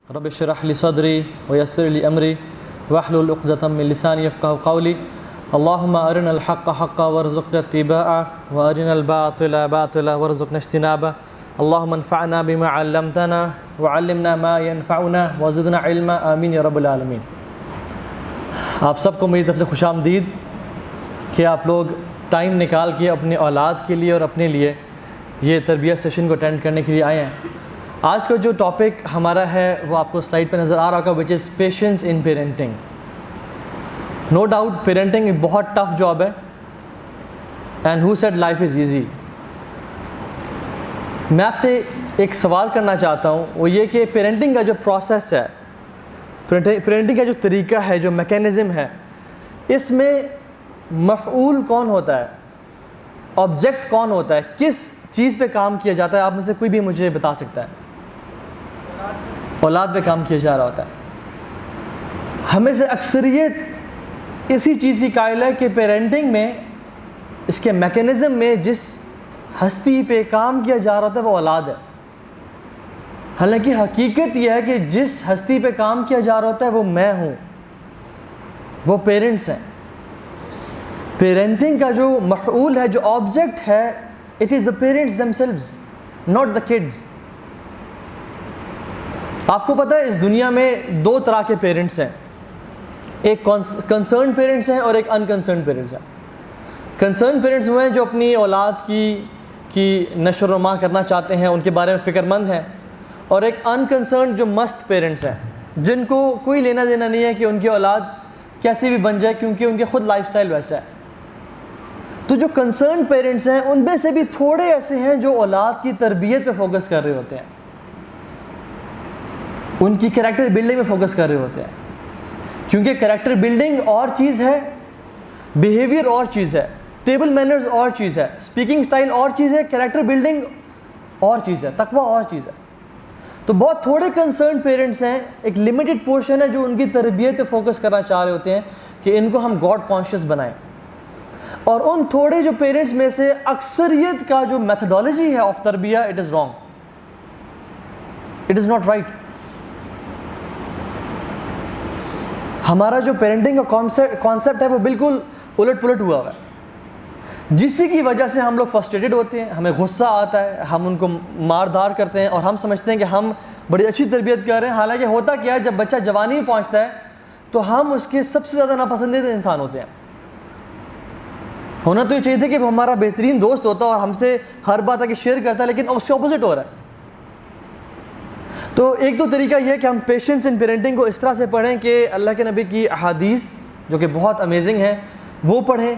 رب اشرح لي صدري ويسر لي أمري واحلل عقدة من لساني يفقهوا قولي اللهم أرنا الحق حقا وارزقنا اتباعه وأرنا الباطل باطلا وارزقنا اجتنابه اللهم انفعنا بما علمتنا وعلمنا ما ينفعنا وزدنا علما آمین یا رب العالمین۔ آپ سب کو میری طرف سے خوش آمدید کہ آپ لوگ ٹائم نکال کے اپنے اولاد کے لیے اور اپنے لیے یہ تربیت سیشن کو اٹینڈ کرنے کے لیے آئے ہیں۔ آج کا جو ٹاپک ہمارا ہے وہ آپ کو سلائڈ پہ نظر آ رہا ہوگا، which is patience in parenting. No doubt parenting ایک بہت ٹف جاب ہے، and who said life is easy. میں آپ سے ایک سوال کرنا چاہتا ہوں، وہ یہ کہ پیرنٹنگ کا جو پروسیس ہے، پیرنٹنگ کا جو طریقہ ہے، جو میکینزم ہے، اس میں مفعول کون ہوتا ہے، آبجیکٹ کون ہوتا ہے، کس چیز پہ کام کیا جاتا ہے؟ آپ میں سے کوئی بھی مجھے بتا سکتا ہے؟ اولاد پہ کام کیا جا رہا ہوتا ہے۔ ہمیں سے اکثریت اسی چیز کی قائل ہے کہ پیرنٹنگ میں، اس کے میکینزم میں جس ہستی پہ کام کیا جا رہا ہوتا ہے وہ اولاد ہے۔ حالانکہ حقیقت یہ ہے کہ جس ہستی پہ کام کیا جا رہا ہوتا ہے وہ میں ہوں، وہ پیرنٹس ہیں۔ پیرنٹنگ کا جو مفعول ہے، جو آبجیکٹ ہے، it is the parents themselves, not the kids۔ آپ کو پتہ ہے اس دنیا میں دو طرح کے پیرنٹس ہیں، ایک کنسرن پیرنٹس ہیں اور ایک انکنسرن پیرنٹس ہیں۔ کنسرن پیرنٹس وہ ہیں جو اپنی اولاد کی نشو و نما کرنا چاہتے ہیں، ان کے بارے میں فکر مند ہیں، اور ایک انکنسرن جو مست پیرنٹس ہیں، جن کو کوئی لینا دینا نہیں ہے کہ ان کی اولاد کیسی بھی بن جائے، کیونکہ ان کے خود لائف سٹائل ویسا ہے۔ تو جو کنسرن پیرنٹس ہیں ان میں سے بھی تھوڑے ایسے ہیں جو اولاد کی تربیت پہ فوکس کر رہے ہوتے ہیں، ان کی کریکٹر بلڈنگ میں فوکس کر رہے ہوتے ہیں، کیونکہ کریکٹر بلڈنگ اور چیز ہے، بیہیویئر اور چیز ہے، ٹیبل مینرز اور چیز ہے، اسپیکنگ سٹائل اور چیز ہے، کریکٹر بلڈنگ اور چیز ہے، تقویٰ اور چیز ہے۔ تو بہت تھوڑے کنسرن پیرنٹس ہیں، ایک لمیٹڈ پورشن ہے جو ان کی تربیت پہ فوکس کرنا چاہ رہے ہوتے ہیں کہ ان کو ہم گاڈ کانشیس بنائیں۔ اور ان تھوڑے جو پیرنٹس میں سے اکثریت کا جو میتھڈالوجی ہے آف تربیہ، it is wrong, it is not right. ہمارا جو پیرنٹنگ کا کانسیپٹ ہے وہ بالکل الٹ پلٹ ہوا ہوا ہے، جسی کی وجہ سے ہم لوگ فرسٹریٹڈ ہوتے ہیں، ہمیں غصہ آتا ہے، ہم ان کو مار دھار کرتے ہیں اور ہم سمجھتے ہیں کہ ہم بڑی اچھی تربیت کر رہے ہیں۔ حالانکہ ہوتا کیا ہے، جب بچہ جوانی میں پہنچتا ہے تو ہم اس کے سب سے زیادہ ناپسندیدہ انسان ہوتے ہیں۔ ہونا تو یہ چاہیے تھا کہ وہ ہمارا بہترین دوست ہوتا اور ہم سے ہر بات آ کے شیئر کرتا ہے، لیکن اس سے اپوزٹ ہو رہا ہے۔ تو ایک تو طریقہ یہ ہے کہ ہم پیشنس ان پیرنٹنگ کو اس طرح سے پڑھیں کہ اللہ کے نبی کی احادیث جو کہ بہت امیزنگ ہیں وہ پڑھیں،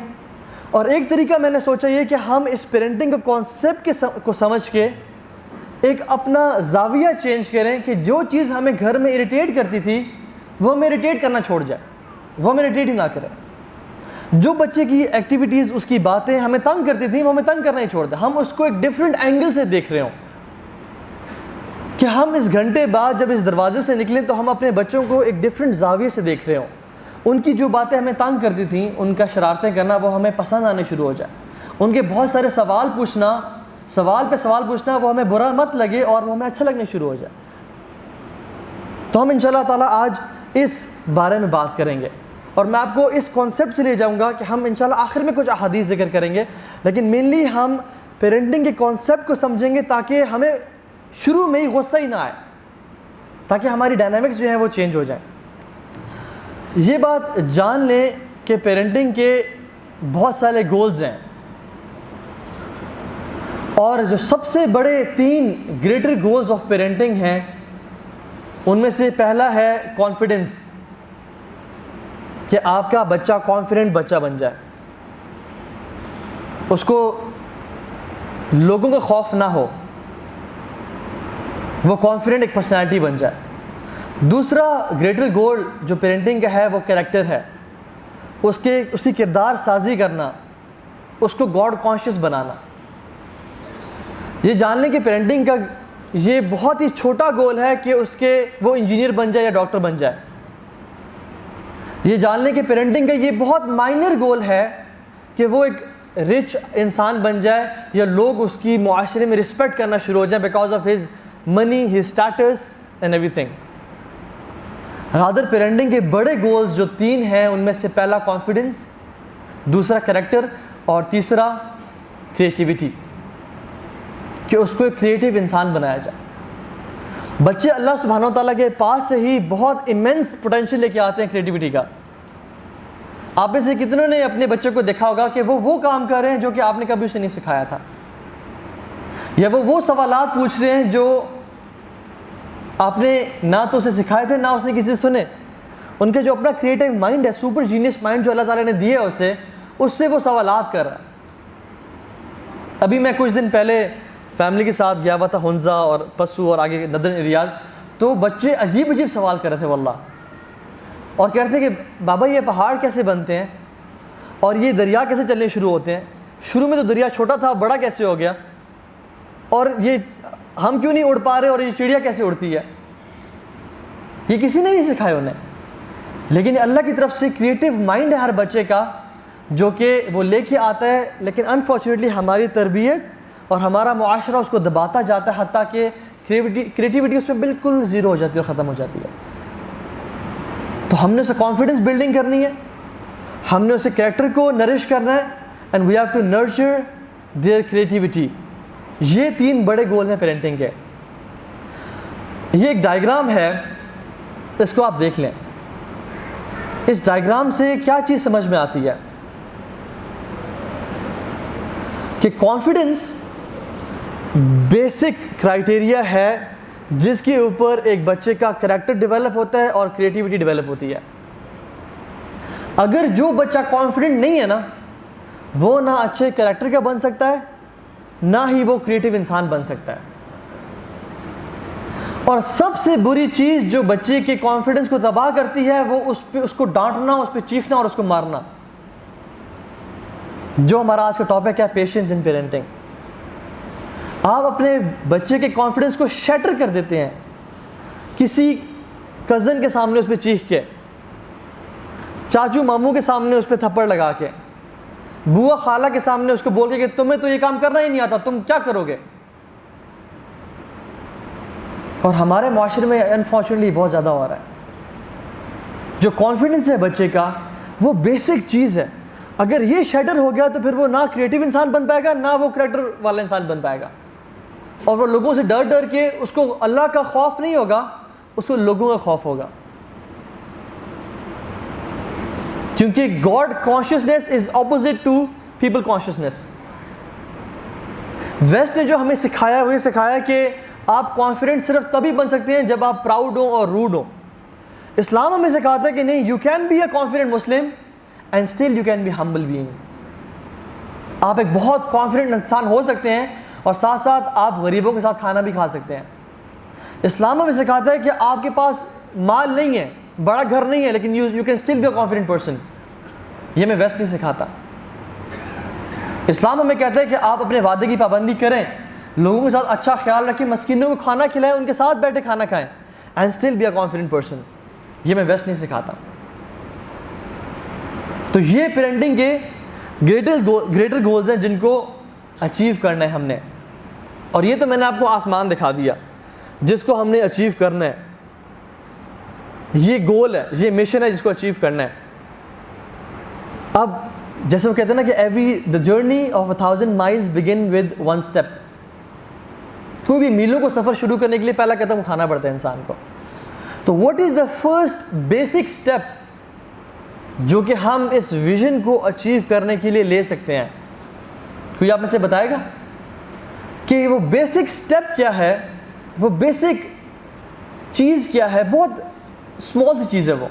اور ایک طریقہ میں نے سوچا یہ کہ ہم اس پیرنٹنگ کے کانسیپٹ کو سمجھ کے ایک اپنا زاویہ چینج کریں کہ جو چیز ہمیں گھر میں اریٹیٹ کرتی تھی وہ ہمیں اریٹیٹ کرنا چھوڑ جائے، وہ ہمیں اریٹیٹ ہی نہ کرے۔ جو بچے کی ایکٹیویٹیز، اس کی باتیں ہمیں تنگ کرتی تھیں وہ ہمیں تنگ کرنا ہی چھوڑ دیں، ہم اس کو ایک ڈفرینٹ اینگل سے دیکھ رہے ہوں کہ ہم اس گھنٹے بعد جب اس دروازے سے نکلیں تو ہم اپنے بچوں کو ایک ڈفرینٹ زاویے سے دیکھ رہے ہوں، ان کی جو باتیں ہمیں تنگ کرتی تھیں، ان کا شرارتیں کرنا، وہ ہمیں پسند آنے شروع ہو جائے، ان کے بہت سارے سوال پوچھنا، سوال پہ سوال پوچھنا، وہ ہمیں برا مت لگے اور وہ ہمیں اچھا لگنے شروع ہو جائے۔ تو ہم انشاءاللہ تعالیٰ آج اس بارے میں بات کریں گے، اور میں آپ کو اس کانسیپٹ سے لے جاؤں گا کہ ہم انشاءاللہ آخر میں کچھ احادیث ذکر کریں گے، لیکن مینلی ہم پیرنٹنگ کے کانسیپٹ کو سمجھیں گے تاکہ ہمیں شروع میں ہی غصہ ہی نہ آئے، تاکہ ہماری ڈائنامکس جو ہیں وہ چینج ہو جائیں۔ یہ بات جان لیں کہ پیرنٹنگ کے بہت سارے گولز ہیں، اور جو سب سے بڑے 3 گریٹر گولز آف پیرنٹنگ ہیں ان میں سے پہلا ہے کانفیڈنس، کہ آپ کا بچہ کانفیڈنٹ بچہ بن جائے، اس کو لوگوں کا خوف نہ ہو، وہ کانفیڈنٹ ایک پرسنالٹی بن جائے۔ دوسرا گریٹر گول جو پیرنٹنگ کا ہے وہ کریکٹر ہے، اس کی کردار سازی کرنا، اس کو گاڈ کانشیس بنانا۔ یہ جان لیں کہ پیرنٹنگ کا یہ بہت ہی چھوٹا گول ہے کہ وہ انجینئر بن جائے یا ڈاکٹر بن جائے۔ یہ جان لیں کہ پیرنٹنگ کا یہ بہت مائنر گول ہے کہ وہ ایک رچ انسان بن جائے یا لوگ اس کی معاشرے میں رسپیکٹ کرنا شروع ہو جائیں because of his money, his status and ایوری تھنگ۔ رادر پیرنٹنگ کے بڑے گولز جو 3 ہیں ان میں سے پہلا کانفیڈنس، دوسرا کریکٹر اور تیسرا کریٹیوٹی، کہ اس کو ایک کریٹیو انسان بنایا جائے. بچے اللہ سبحانہ و تعالیٰ کے پاس سے ہی بہت امینس پوٹینشیل لے کے آتے ہیں کریٹیوٹی کا. آپ میں سے کتنوں نے اپنے بچوں کو دیکھا ہوگا کہ وہ کام کر رہے ہیں جو کہ آپ نے کبھی اسے نہیں سکھایا تھا، یا وہ سوالات پوچھ رہے ہیں جو آپ نے نہ تو اسے سکھائے تھے نہ اس نے کسی سے سنے. ان کے جو اپنا کریٹیو مائنڈ ہے، سپر جینیس مائنڈ جو اللہ تعالیٰ نے دیا ہے اس سے وہ سوالات کر رہا ہے. ابھی میں کچھ دن پہلے فیملی کے ساتھ گیا ہوا تھا ہنزا اور پسو اور آگے ندرن ایریاز، تو بچے عجیب سوال کر رہے تھے واللہ، اور کہتے تھے کہ بابا یہ پہاڑ کیسے بنتے ہیں اور یہ دریا کیسے چلنے شروع ہوتے ہیں؟ شروع میں تو دریا چھوٹا تھا، بڑا کیسے ہو گیا؟ اور یہ ہم کیوں نہیں اڑ پا رہے؟ اور یہ چڑیا کیسے اڑتی ہے؟ یہ کسی نے نہیں سکھایا انہیں. لیکن اللہ کی طرف سے کریٹیو مائنڈ ہے ہر بچے کا جو کہ وہ لے کے آتا ہے، لیکن انفارچونیٹلی ہماری تربیت اور ہمارا معاشرہ اس کو دباتا جاتا ہے، حتیٰ کہ کریٹیوٹی اس میں بالکل زیرو ہو جاتی ہے اور ختم ہو جاتی ہے. تو ہم نے اسے کانفیڈنس بلڈنگ کرنی ہے، ہم نے اسے کریکٹر کو نرش کرنا ہے، and we have to nurture their creativity. یہ 3 بڑے گول ہیں پیرنٹنگ کے. یہ ایک ڈائیگرام ہے، اس کو آپ دیکھ لیں. اس ڈائیگرام سے کیا چیز سمجھ میں آتی ہے کہ کانفیڈنس بیسک کرائٹیریا ہے جس کے اوپر ایک بچے کا کریکٹر ڈیولپ ہوتا ہے اور کریٹیوٹی ڈیولپ ہوتی ہے. اگر جو بچہ کانفیڈنٹ نہیں ہے نا، وہ نہ اچھے کریکٹر کا بن سکتا ہے نہ ہی وہ کریٹیو انسان بن سکتا ہے. اور سب سے بری چیز جو بچے کے کانفیڈنس کو تباہ کرتی ہے وہ اس کو ڈانٹنا، اس پہ چیخنا اور اس کو مارنا. جو ہمارا آج کا ٹاپک ہے پیشنس ان پیرنٹنگ. آپ اپنے بچے کے کانفیڈنس کو شیٹر کر دیتے ہیں کسی کزن کے سامنے اس پہ چیخ کے، چاچو ماموں کے سامنے اس پہ تھپڑ لگا کے، بوا خالہ کے سامنے اس کو بول کے کہ تمہیں تو یہ کام کرنا ہی نہیں آتا، تم کیا کرو گے. اور ہمارے معاشرے میں انفارچونیٹلی بہت زیادہ ہو رہا ہے. جو کانفیڈنس ہے بچے کا وہ بیسک چیز ہے. اگر یہ شیٹر ہو گیا تو پھر وہ نہ کریٹیو انسان بن پائے گا نہ وہ کریکٹر والا انسان بن پائے گا. اور وہ لوگوں سے ڈر کے، اس کو اللہ کا خوف نہیں ہوگا، اس کو لوگوں کا خوف ہوگا. کیونکہ God consciousness is opposite to people consciousness. West نے جو ہمیں سکھایا وہ یہ سکھایا کہ آپ کانفیڈنٹ صرف تبھی بن سکتے ہیں جب آپ پراؤڈ ہوں اور روڈ ہوں. اسلام ہمیں سکھاتا ہے کہ نہیں، you can be a confident Muslim and still you can be humble being. آپ ایک بہت کانفیڈنٹ انسان ہو سکتے ہیں اور ساتھ ساتھ آپ غریبوں کے ساتھ کھانا بھی کھا سکتے ہیں. اسلام ہمیں سکھاتا ہے کہ آپ کے پاس مال نہیں ہے، بڑا گھر نہیں ہے، لیکن you can still be a confident person. یہ ہمیں ویسٹ نہیں سکھاتا. اسلام ہمیں کہتا ہے کہ آپ اپنے وعدے کی پابندی کریں، لوگوں کے ساتھ اچھا خیال رکھیں، مسکینوں کو کھانا کھلائیں، ان کے ساتھ بیٹھے کھانا کھائیں، and still be a confident person. یہ ہمیں ویسٹ نہیں سکھاتا. تو یہ پیرنٹنگ کے گریٹر گولز ہیں جن کو اچیو کرنا ہے ہم نے. اور یہ تو میں نے آپ کو آسمان دکھا دیا جس کو ہم نے اچیو کرنا ہے. یہ گول ہے، یہ مشن ہے جس کو اچیو کرنا ہے. اب جیسے وہ کہتے ہیں نا کہ the journey of 1,000 miles begin with one step. کوئی بھی میلوں کو سفر شروع کرنے کے لیے پہلا قدم اٹھانا پڑتا ہے انسان کو. تو what is the first basic step جو کہ ہم اس ویژن کو اچیو کرنے کے لیے لے سکتے ہیں؟ کوئی آپ میں سے بتائے گا کہ وہ بیسک سٹیپ کیا ہے، وہ بیسک چیز کیا ہے؟ بہت اسمال سی چیز ہے وہ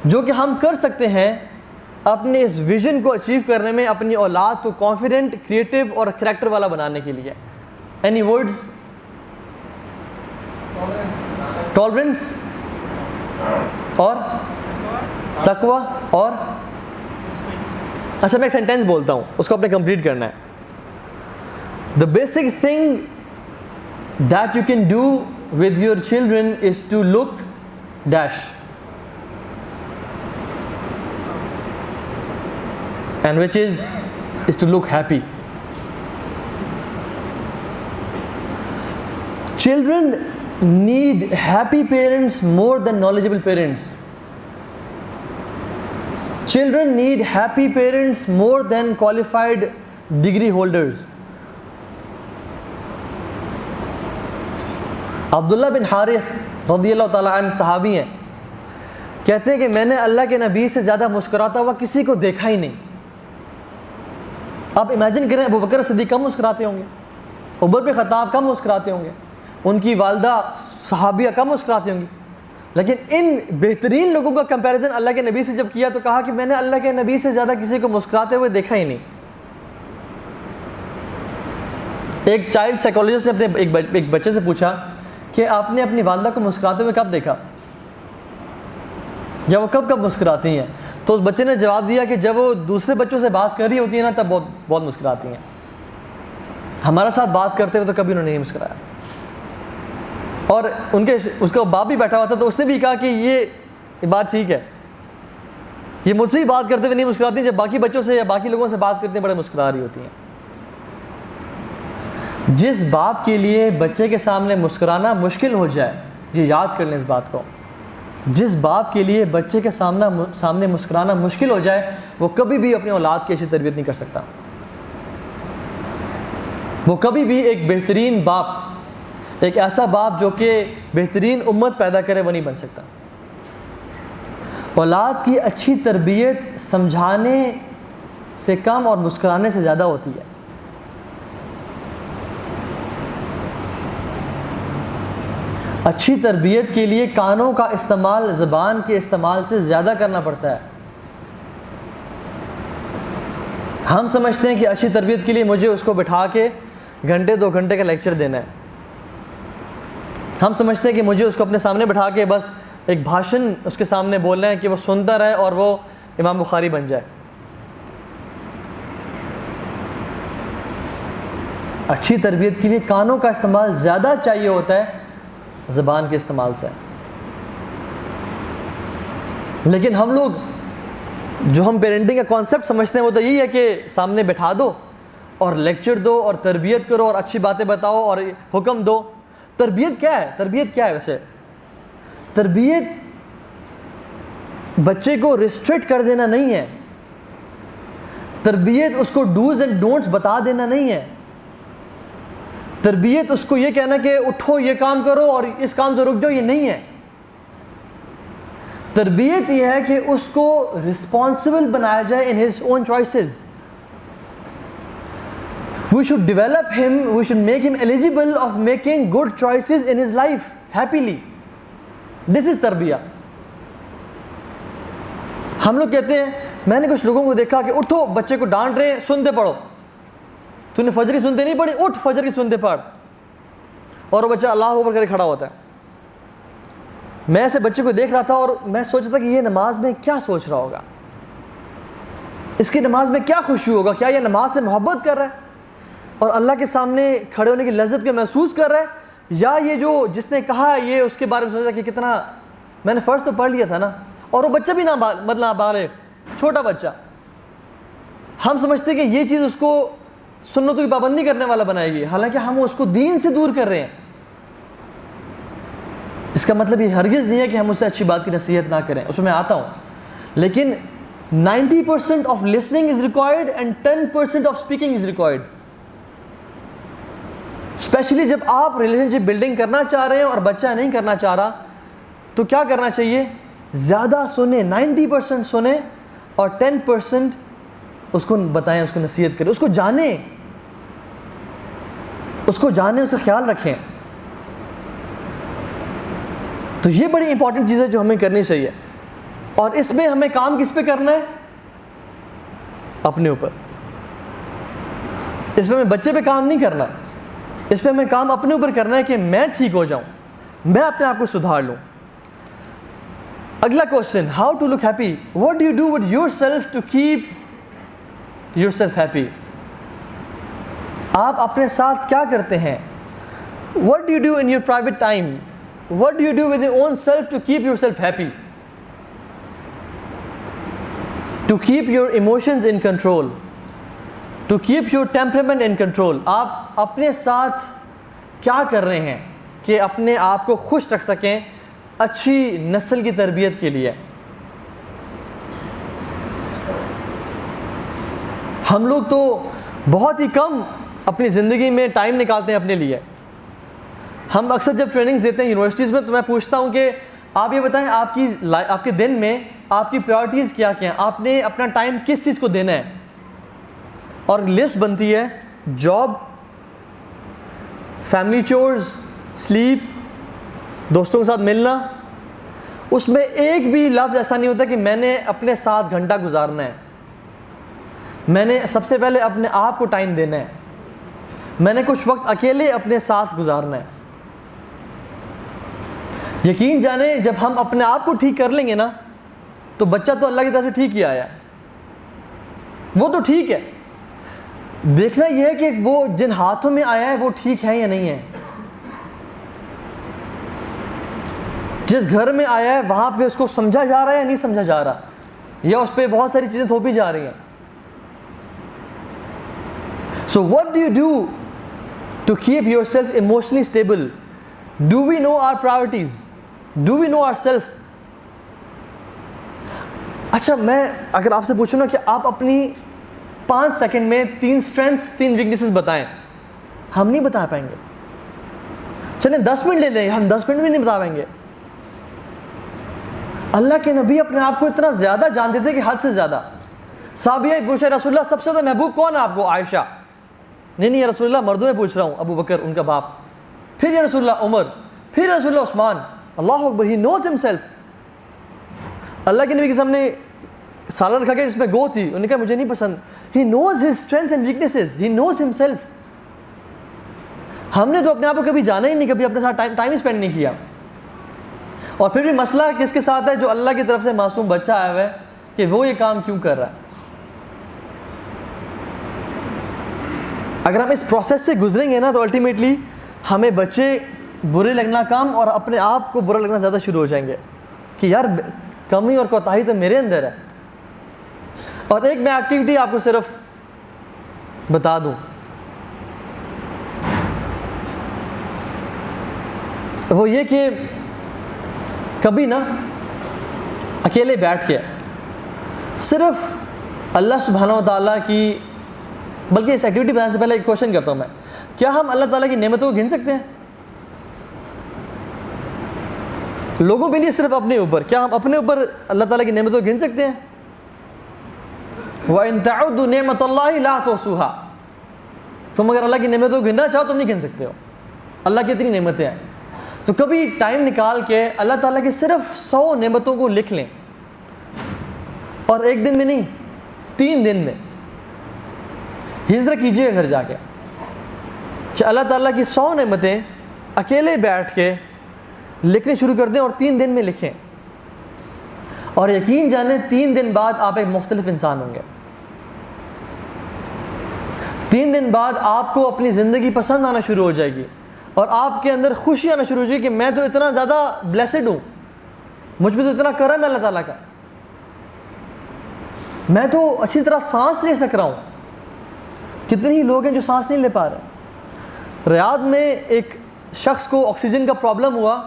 جو کہ ہم کر سکتے ہیں اپنے اس ویژن کو اچیو کرنے میں، اپنی اولاد کو کانفیڈنٹ، کریٹیو اور کریکٹر والا بنانے کے لیے. Any words? ٹالرنس اور تقوی اور اچھا میں ایک سینٹینس بولتا ہوں، اس کو آپ نے کمپلیٹ کرنا ہے. The basic thing that you can do with your children is to look dash and which is to look happy. Children need happy parents more than knowledgeable parents. Children need happy parents more than qualified degree holders. عبداللہ بن حارث رضی اللہ تعالیٰ عنہ صحابی ہیں، کہتے ہیں کہ میں نے اللہ کے نبی سے زیادہ مسکراتا ہوا کسی کو دیکھا ہی نہیں. آپ امیجن کریں ابو بکر صدیق کم مسکراتے ہوں گے، عمر بن خطاب کم مسکراتے ہوں گے، ان کی والدہ صحابیہ کم مسکراتی ہوں گی، لیکن ان بہترین لوگوں کا کمپیریزن اللہ کے نبی سے جب کیا تو کہا کہ میں نے اللہ کے نبی سے زیادہ کسی کو مسکراتے ہوئے دیکھا ہی نہیں. ایک چائلڈ سائیکالوجسٹ نے اپنے ایک بچے سے پوچھا کہ آپ نے اپنی والدہ کو مسکراتے ہوئے کب دیکھا، یا وہ کب کب مسکراتی ہیں؟ تو اس بچے نے جواب دیا کہ جب وہ دوسرے بچوں سے بات کر رہی ہوتی ہیں نا تب بہت مسکراتی ہیں، ہمارے ساتھ بات کرتے ہوئے تو کبھی انہوں نے نہیں مسکرایا. اور اس کا باپ بھی بیٹھا ہوا تھا تو اس نے بھی کہا کہ یہ بات ٹھیک ہے، یہ مجھ سے ہی بات کرتے ہوئے نہیں مسکراتی، جب باقی بچوں سے یا باقی لوگوں سے بات کرتے ہیں بڑے مسکرا رہی ہوتی ہیں. جس باپ کے لیے بچے کے سامنے مسکرانا مشکل ہو جائے، یہ یاد کر لیں اس بات کو، جس باپ کے لیے بچے کے سامنے مسکرانا مشکل ہو جائے وہ کبھی بھی اپنی اولاد کی اچھی تربیت نہیں کر سکتا. وہ کبھی بھی ایک بہترین باپ، ایک ایسا باپ جو کہ بہترین امت پیدا کرے، وہ نہیں بن سکتا. اولاد کی اچھی تربیت سمجھانے سے کم اور مسکرانے سے زیادہ ہوتی ہے. اچھی تربیت کے لیے کانوں کا استعمال زبان کے استعمال سے زیادہ کرنا پڑتا ہے. ہم سمجھتے ہیں کہ اچھی تربیت کے لیے مجھے اس کو بٹھا کے گھنٹے 2 گھنٹے کا لیکچر دینا ہے. ہم سمجھتے ہیں کہ مجھے اس کو اپنے سامنے بٹھا کے بس ایک بھاشن اس کے سامنے بولنا ہے کہ وہ سنتا رہے اور وہ امام بخاری بن جائے. اچھی تربیت کے لیے کانوں کا استعمال زیادہ چاہیے ہوتا ہے زبان کے استعمال سے. لیکن ہم لوگ جو ہم پیرنٹنگ کا کانسیپٹ سمجھتے ہیں وہ تو یہی ہے کہ سامنے بٹھا دو اور لیکچر دو اور تربیت کرو اور اچھی باتیں بتاؤ اور حکم دو. تربیت کیا ہے؟ تربیت کیا ہے ویسے؟ تربیت بچے کو ریسٹرکٹ کر دینا نہیں ہے. تربیت اس کو ڈوز اینڈ ڈونٹس بتا دینا نہیں ہے. تربیت اس کو یہ کہنا کہ اٹھو یہ کام کرو اور اس کام سے رک جاؤ، یہ نہیں ہے. تربیت یہ ہے کہ اس کو رسپانسبل بنایا جائے in his own choices. We should develop him, we should make him eligible of making good choices in his life happily. This is تربیہ. ہم لوگ کہتے ہیں، میں نے کچھ لوگوں کو دیکھا کہ اٹھو بچے کو ڈانٹ رہے ہیں، سنتے پڑھو. تو نے فجر کی سنتے نہیں پڑھی، اٹھ فجر کی سنتے پڑھ. اور وہ بچہ اللہ اکبر کر کے کھڑا ہوتا ہے. میں ایسے بچے کو دیکھ رہا تھا اور میں سوچ رہا تھا کہ یہ نماز میں کیا سوچ رہا ہوگا، اس کی نماز میں کیا خوشی ہوگا، کیا یہ نماز سے محبت کر رہا ہے اور اللہ کے سامنے کھڑے ہونے کی لذت کو محسوس کر رہا ہے، یا یہ جو جس نے کہا ہے یہ اس کے بارے میں سوچا کہ کتنا میں نے فرض تو پڑھ لیا تھا نا. اور وہ بچہ بھی نابالغ چھوٹا بچہ. ہم سمجھتے کہ یہ چیز اس کو سنتوں کی پابندی کرنے والا بنائے گی، حالانکہ ہم اس کو دین سے دور کر رہے ہیں. اس کا مطلب یہ ہرگز نہیں ہے کہ ہم اسے اچھی بات کی نصیحت نہ کریں، اس میں آتا ہوں. لیکن 90% of listening is required and 10% of speaking is required. Especially جب آپ ریلیشن شپ بلڈنگ کرنا چاہ رہے ہیں اور بچہ نہیں کرنا چاہ رہا تو کیا کرنا چاہیے؟ زیادہ سنیں، 90% سنیں اور 10% اس کو بتائیں، اس کو نصیحت کریں، اس کو جانیں، اس کا خیال رکھیں. تو یہ بڑی امپورٹنٹ چیز ہے جو ہمیں کرنی چاہیے. اور اس میں ہمیں کام کس پہ کرنا ہے؟ اپنے اوپر. اس پہ ہمیں بچے پہ کام نہیں کرنا، اس پہ ہمیں کام اپنے اوپر کرنا ہے کہ میں ٹھیک ہو جاؤں، میں اپنے آپ کو سدھار لوں. اگلا question, how to look happy. What do you do with yourself to keep yourself happy? آپ اپنے ساتھ کیا کرتے ہیں؟ What do you do in your private time? What do you do with your own self to keep yourself happy? To keep your emotions in control, to keep your temperament in control. آپ اپنے ساتھ کیا کر رہے ہیں؟ کہ اپنے آپ کو خوش رکھ سکیں اچھی نسل کی تربیت کے لیے. ہم لوگ تو بہت ہی کم اپنی زندگی میں ٹائم نکالتے ہیں اپنے لیے. ہم اکثر جب ٹریننگز دیتے ہیں یونیورسٹیز میں تو میں پوچھتا ہوں کہ آپ یہ بتائیں آپ کے دن میں آپ کی پرائورٹیز کیا کیا ہیں, آپ نے اپنا ٹائم کس چیز کو دینا ہے. اور لسٹ بنتی ہے جاب, فیملی چورز, سلیپ, دوستوں کے ساتھ ملنا. اس میں ایک بھی لفظ ایسا نہیں ہوتا کہ میں نے اپنے ساتھ گھنٹہ گزارنا ہے, میں نے سب سے پہلے اپنے آپ کو ٹائم دینا ہے, میں نے کچھ وقت اکیلے اپنے ساتھ گزارنا ہے. یقین جانیں جب ہم اپنے آپ کو ٹھیک کر لیں گے نا تو بچہ تو اللہ کی طرف سے ٹھیک ہی آیا ہے, وہ تو ٹھیک ہے. دیکھنا یہ ہے کہ وہ جن ہاتھوں میں آیا ہے وہ ٹھیک ہے یا نہیں ہے. جس گھر میں آیا ہے وہاں پہ اس کو سمجھا جا رہا ہے یا نہیں سمجھا جا رہا, یا اس پہ بہت ساری چیزیں تھوپی جا رہی ہیں. So what do you do to keep yourself emotionally stable? Do we know our priorities? Do we know ourselves? اچھا میں اگر آپ سے پوچھوں نا کہ آپ اپنی 5 سیکنڈ میں 3 اسٹرینتھس 3 ویکنیسز بتائیں, ہم نہیں بتا پائیں گے. چلیں 10 منٹ لے لیں, ہم 10 منٹ بھی نہیں بتا پائیں گے. اللہ کے نبی اپنے آپ کو اتنا زیادہ جانتے تھے کہ حد سے زیادہ. صحابیہ پوچھا رسول اللہ سب سے زیادہ محبوب کون ہے آپ کو؟ عائشہ. نہیں یا رسول اللہ مردوں میں پوچھ رہا ہوں, ابو بکر ان کا باپ. پھر یا رسول اللہ عمر, پھر یا رسول اللہ عثمان. اللہ اکبر, ہی نوز ہمسیلف. اللہ کے نبی کے سامنے سالن رکھا گیا جس میں گو تھی, انہوں نے کہا مجھے نہیں پسند. He knows his strengths and weaknesses, he knows himself. ہم نے تو اپنے آپ کو کبھی جانا ہی نہیں, کبھی اپنے ساتھ ٹائم اسپینڈ نہیں کیا. اور پھر بھی مسئلہ کس کے ساتھ ہے؟ جو اللہ کی طرف سے معصوم بچہ آیا ہوا ہے کہ وہ یہ کام کیوں کر رہا ہے. اگر ہم اس پروسیس سے گزریں گے نا تو الٹیمیٹلی ہمیں بچے برے لگنا کم اور اپنے آپ کو برا لگنا زیادہ شروع ہو جائیں گے کہ یار کمی اور کوتاہی تو میرے اندر ہے. اور ایک میں ایکٹیویٹی آپ کو صرف بتا دوں, وہ یہ کہ کبھی نا اکیلے بیٹھ کے صرف اللہ سبحانہ و تعالیٰ کی, بلکہ اس ایکٹیویٹی بتانے سے پہلے ایک کوشچن کرتا ہوں میں, کیا ہم اللہ تعالیٰ کی نعمتوں کو گن سکتے ہیں؟ لوگوں پہ نہیں, صرف اپنے اوپر. کیا ہم اپنے اوپر اللہ تعالیٰ کی نعمتوں کو گن سکتے ہیں؟ وَإِن تَعُدُّوا نِعْمَةَ اللَّهِ لَا تُحْصُوهَا. تم اگر اللہ کی نعمتوں کو گننا چاہو تم نہیں گن سکتے ہو, اللہ کی اتنی نعمتیں ہیں. تو کبھی ٹائم نکال کے اللہ تعالیٰ کی صرف 100 نعمتوں کو لکھ لیں, اور ایک دن میں نہیں 3 دن میں ہجرت کیجیے گھر جا کے کہ اللہ تعالیٰ کی 100 نعمتیں اکیلے بیٹھ کے لکھنے شروع کر دیں اور 3 دن میں لکھیں. اور یقین جانیں 3 دن بعد آپ ایک مختلف انسان ہوں گے. 3 دن بعد آپ کو اپنی زندگی پسند آنا شروع ہو جائے گی اور آپ کے اندر خوشی آنا شروع ہو جائے گی کہ میں تو اتنا زیادہ بلیسڈ ہوں, مجھ پہ تو اتنا کرم ہے اللہ تعالیٰ کا, میں تو اچھی طرح سانس لے سک رہا ہوں. کتنے ہی لوگ ہیں جو سانس نہیں لے پا رہے. ریاض میں ایک شخص کو آکسیجن کا پرابلم ہوا,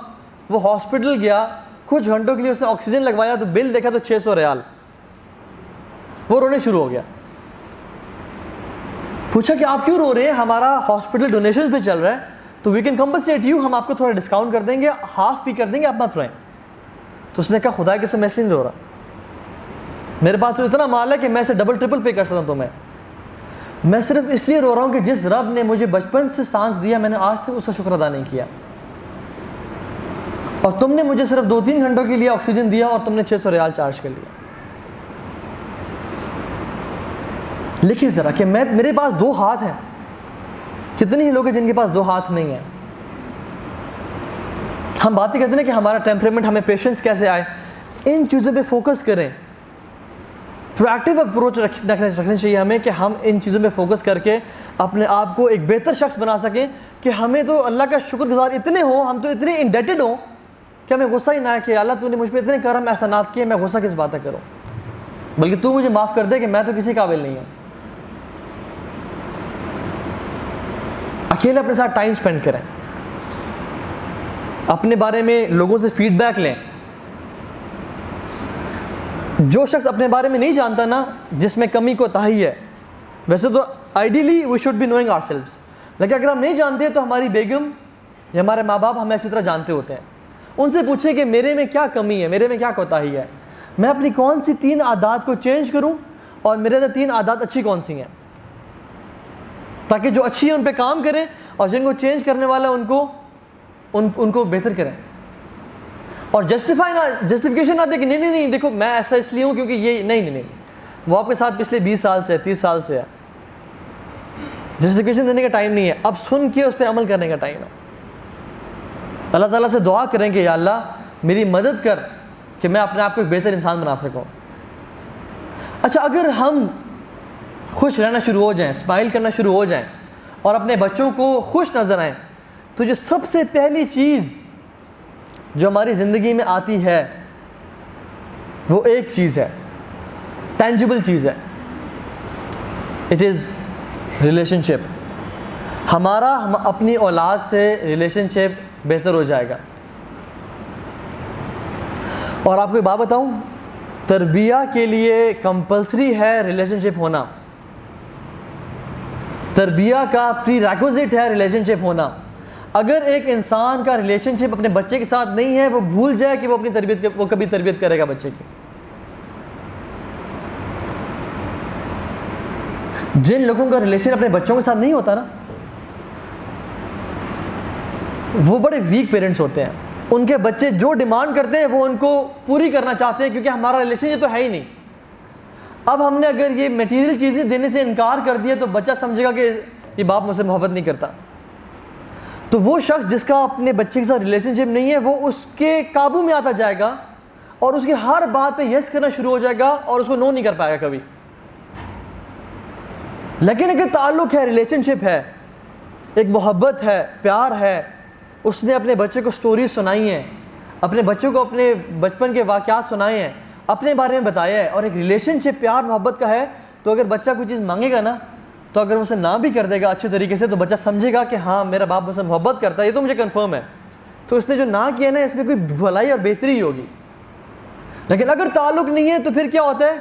وہ ہاسپٹل گیا, کچھ گھنٹوں کے لیے اس نے آکسیجن لگوایا تو بل دیکھا تو 600 ریال. وہ رونے شروع ہو گیا. پوچھا کہ آپ کیوں رو رہے ہیں؟ ہمارا ہاسپٹل ڈونیشن پہ چل رہا ہے تو وی کین کمپنسیٹ یو, ہم آپ کو تھوڑا ڈسکاؤنٹ کر دیں گے, ہاف فی کر دیں گے, آپ مت روئیں. تو اس نے کہا خدا کے قسم میں اس لیے نہیں رو رہا, میرے پاس تو اتنا مال ہے کہ میں اسے ڈبل ٹرپل پے کر سکتا ہوں تمہیں. میں صرف اس لیے رو رہا ہوں کہ جس رب نے مجھے بچپن سے سانس دیا میں نے آج تک اس کا شکر ادا نہیں کیا, اور تم نے مجھے صرف 2-3 گھنٹوں کے لیے آکسیجن دیا اور تم نے 600 ریال چارج کر لیا. لکھیے ذرا کہ میرے پاس 2 ہاتھ ہیں. کتنے ہی لوگ ہیں جن کے پاس 2 ہاتھ نہیں ہیں. ہم باتیں کرتے ہیں کہ ہمارا ٹیمپریمنٹ, ہمیں پیشنس کیسے آئے. ان چیزوں پہ فوکس کریں. پروایکٹیو اپروچ رکھنی چاہیے ہمیں کہ ہم ان چیزوں پہ فوکس کر کے اپنے آپ کو ایک بہتر شخص بنا سکیں کہ ہمیں تو اللہ کا شکر گزار اتنے ہوں, ہم تو اتنے انڈیٹڈ ہوں کہ ہمیں غصہ ہی نہ ہے کہ اللہ تو نے مجھ پہ اتنے کرم احسانات کیے, میں غصہ کس باتیں کروں, بلکہ تو مجھے معاف کر دے کہ میں تو کسی قابل نہیں ہوں. اکیلے اپنے ساتھ ٹائم سپینڈ کریں. اپنے بارے میں لوگوں سے فیڈ بیک لیں. جو شخص اپنے بارے میں نہیں جانتا نا, جس میں کمی کوتاہی ہے, ویسے تو ideally we should be knowing ourselves, لیکن اگر ہم نہیں جانتے تو ہماری بیگم یا ہمارے ماں باپ ہمیں اچھی طرح جانتے ہوتے ہیں. ان سے پوچھیں کہ میرے میں کیا کمی ہے, میرے میں کیا کوتاہی ہے, میں اپنی کون سی 3 عادات کو چینج کروں, اور میرے اندر 3 عادات اچھی کون سی ہیں, تاکہ جو اچھی ہیں ان پہ کام کریں, اور جن کو چینج کرنے والا ہے ان کو بہتر کریں. اور جسٹیفیکیشن نہ دے کہ نہیں دیکھو میں ایسا اس لیے ہوں کیونکہ یہ نہیں, وہ آپ کے ساتھ پچھلے 20 سال سے 30 سال سے ہے. جسٹیفیکیشن دینے کا ٹائم نہیں ہے, اب سن کے اس پہ عمل کرنے کا ٹائم ہے. اللہ تعالیٰ سے دعا کریں کہ یا اللہ میری مدد کر کہ میں اپنے آپ کو ایک بہتر انسان بنا سکوں. اچھا, اگر ہم خوش رہنا شروع ہو جائیں, اسمائل کرنا شروع ہو جائیں, اور اپنے بچوں کو خوش نظر آئیں, تو جو سب سے پہلی چیز جو ہماری زندگی میں آتی ہے وہ ایک چیز ہے, ٹینجیبل چیز ہے. اٹ از ریلیشن شپ. ہمارا اپنی اولاد سے ریلیشن شپ بہتر ہو جائے گا. اور آپ کو ایک بات بتاؤں, تربیہ کے لیے کمپلسری ہے ریلیشن شپ ہونا. تربیہ کا پری ریکوزٹ ہے ریلیشن شپ ہونا. اگر ایک انسان کا ریلیشن شپ اپنے بچے کے ساتھ نہیں ہے, وہ بھول جائے کہ وہ کبھی تربیت کرے گا بچے کی. جن لوگوں کا ریلیشن اپنے بچوں کے ساتھ نہیں ہوتا نا, وہ بڑے ویک پیرنٹس ہوتے ہیں. ان کے بچے جو ڈیمانڈ کرتے ہیں وہ ان کو پوری کرنا چاہتے ہیں, کیونکہ ہمارا ریلیشن یہ تو ہے ہی نہیں. اب ہم نے اگر یہ میٹیریل چیزیں دینے سے انکار کر دیا تو بچہ سمجھے گا کہ یہ باپ مجھ سے محبت نہیں کرتا. تو وہ شخص جس کا اپنے بچے کے ساتھ ریلیشن شپ نہیں ہے, وہ اس کے قابو میں آتا جائے گا, اور اس کی ہر بات پہ یس کرنا شروع ہو جائے گا, اور اس کو نو نہیں کر پائے گا کبھی. لیکن اگر تعلق ہے, ریلیشن شپ ہے, ایک محبت ہے, پیار ہے, اس نے اپنے بچے کو سٹوریز سنائی ہیں, اپنے بچوں کو اپنے بچپن کے واقعات سنائے ہیں, اپنے بارے میں بتایا ہے, اور ایک ریلیشن شپ پیار محبت کا ہے, تو اگر بچہ کوئی چیز مانگے گا نا, تو اگر اسے نہ بھی کر دے گا اچھے طریقے سے, تو بچہ سمجھے گا کہ ہاں میرا باپ مجھ سے محبت کرتا ہے, یہ تو مجھے کنفرم ہے, تو اس نے جو نہ کیا نا اس میں کوئی بھلائی اور بہتری ہوگی. لیکن اگر تعلق نہیں ہے تو پھر کیا ہوتا ہے,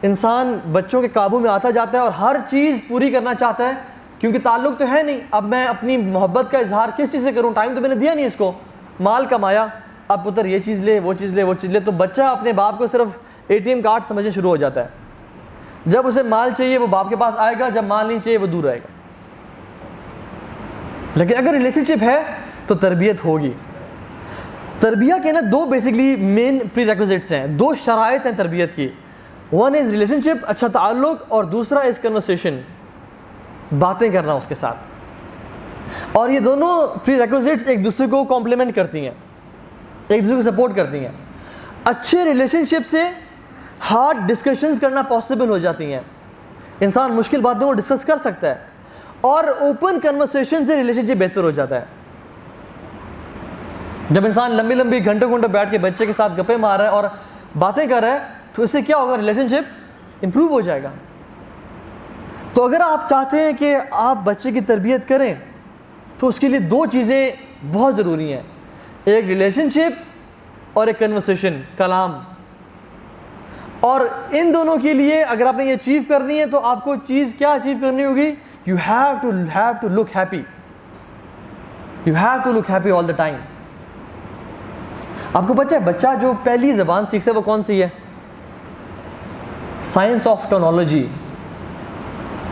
انسان بچوں کے قابو میں آتا جاتا ہے اور ہر چیز پوری کرنا چاہتا ہے, کیونکہ تعلق تو ہے نہیں. اب میں اپنی محبت کا اظہار کس چیز سے کروں, ٹائم تو میں نے دیا نہیں اس کو, مال کمایا, اب پتر یہ چیز لے, وہ چیز لے, وہ چیز لے, تو بچہ اپنے باپ کو صرف ATM کارڈ سمجھنا شروع ہو جاتا ہے. جب اسے مال چاہیے وہ باپ کے پاس آئے گا, جب مال نہیں چاہیے وہ دور رہے گا. لیکن اگر ریلیشن شپ ہے تو تربیت ہوگی. تربیہ کے نا 2 بیسکلی مین پری ریکوزٹس ہیں, 2 شرائط ہیں تربیت کی. ون از ریلیشن شپ, اچھا تعلق, اور دوسرا از کنورسیشن, باتیں کرنا اس کے ساتھ. اور یہ دونوں پری ریکوزٹس ایک دوسرے کو کمپلیمنٹ کرتی ہیں, ایک دوسرے کو سپورٹ کرتی ہیں. اچھے ریلیشن شپ سے ہارڈ ڈسکشنز کرنا پاسبل ہو جاتی ہیں, انسان مشکل باتوں کو ڈسکس کر سکتا ہے, اور اوپن کنورسیشن سے ریلیشن شپ بہتر ہو جاتا ہے. جب انسان لمبی گھنٹوں بیٹھ کے بچے کے ساتھ گپے مار رہا ہے اور باتیں کر رہا ہے, تو اس سے کیا ہوگا, ریلیشن شپ امپروو ہو جائے گا. تو اگر آپ چاہتے ہیں کہ آپ بچے کی تربیت کریں, تو اس کے لیے 2 چیزیں بہت ضروری ہیں, ایک ریلیشن شپ اور ایک کنورسیشن, کلام. اور ان دونوں کے لیے اگر آپ نے یہ اچیو کرنی ہے, تو آپ کو چیز کیا اچیو کرنی ہوگی, you have to look happy, you have to look happy all the time. آپ کو بچہ جو پہلی زبان سیکھتا ہے وہ کون سی ہے, science of tonology,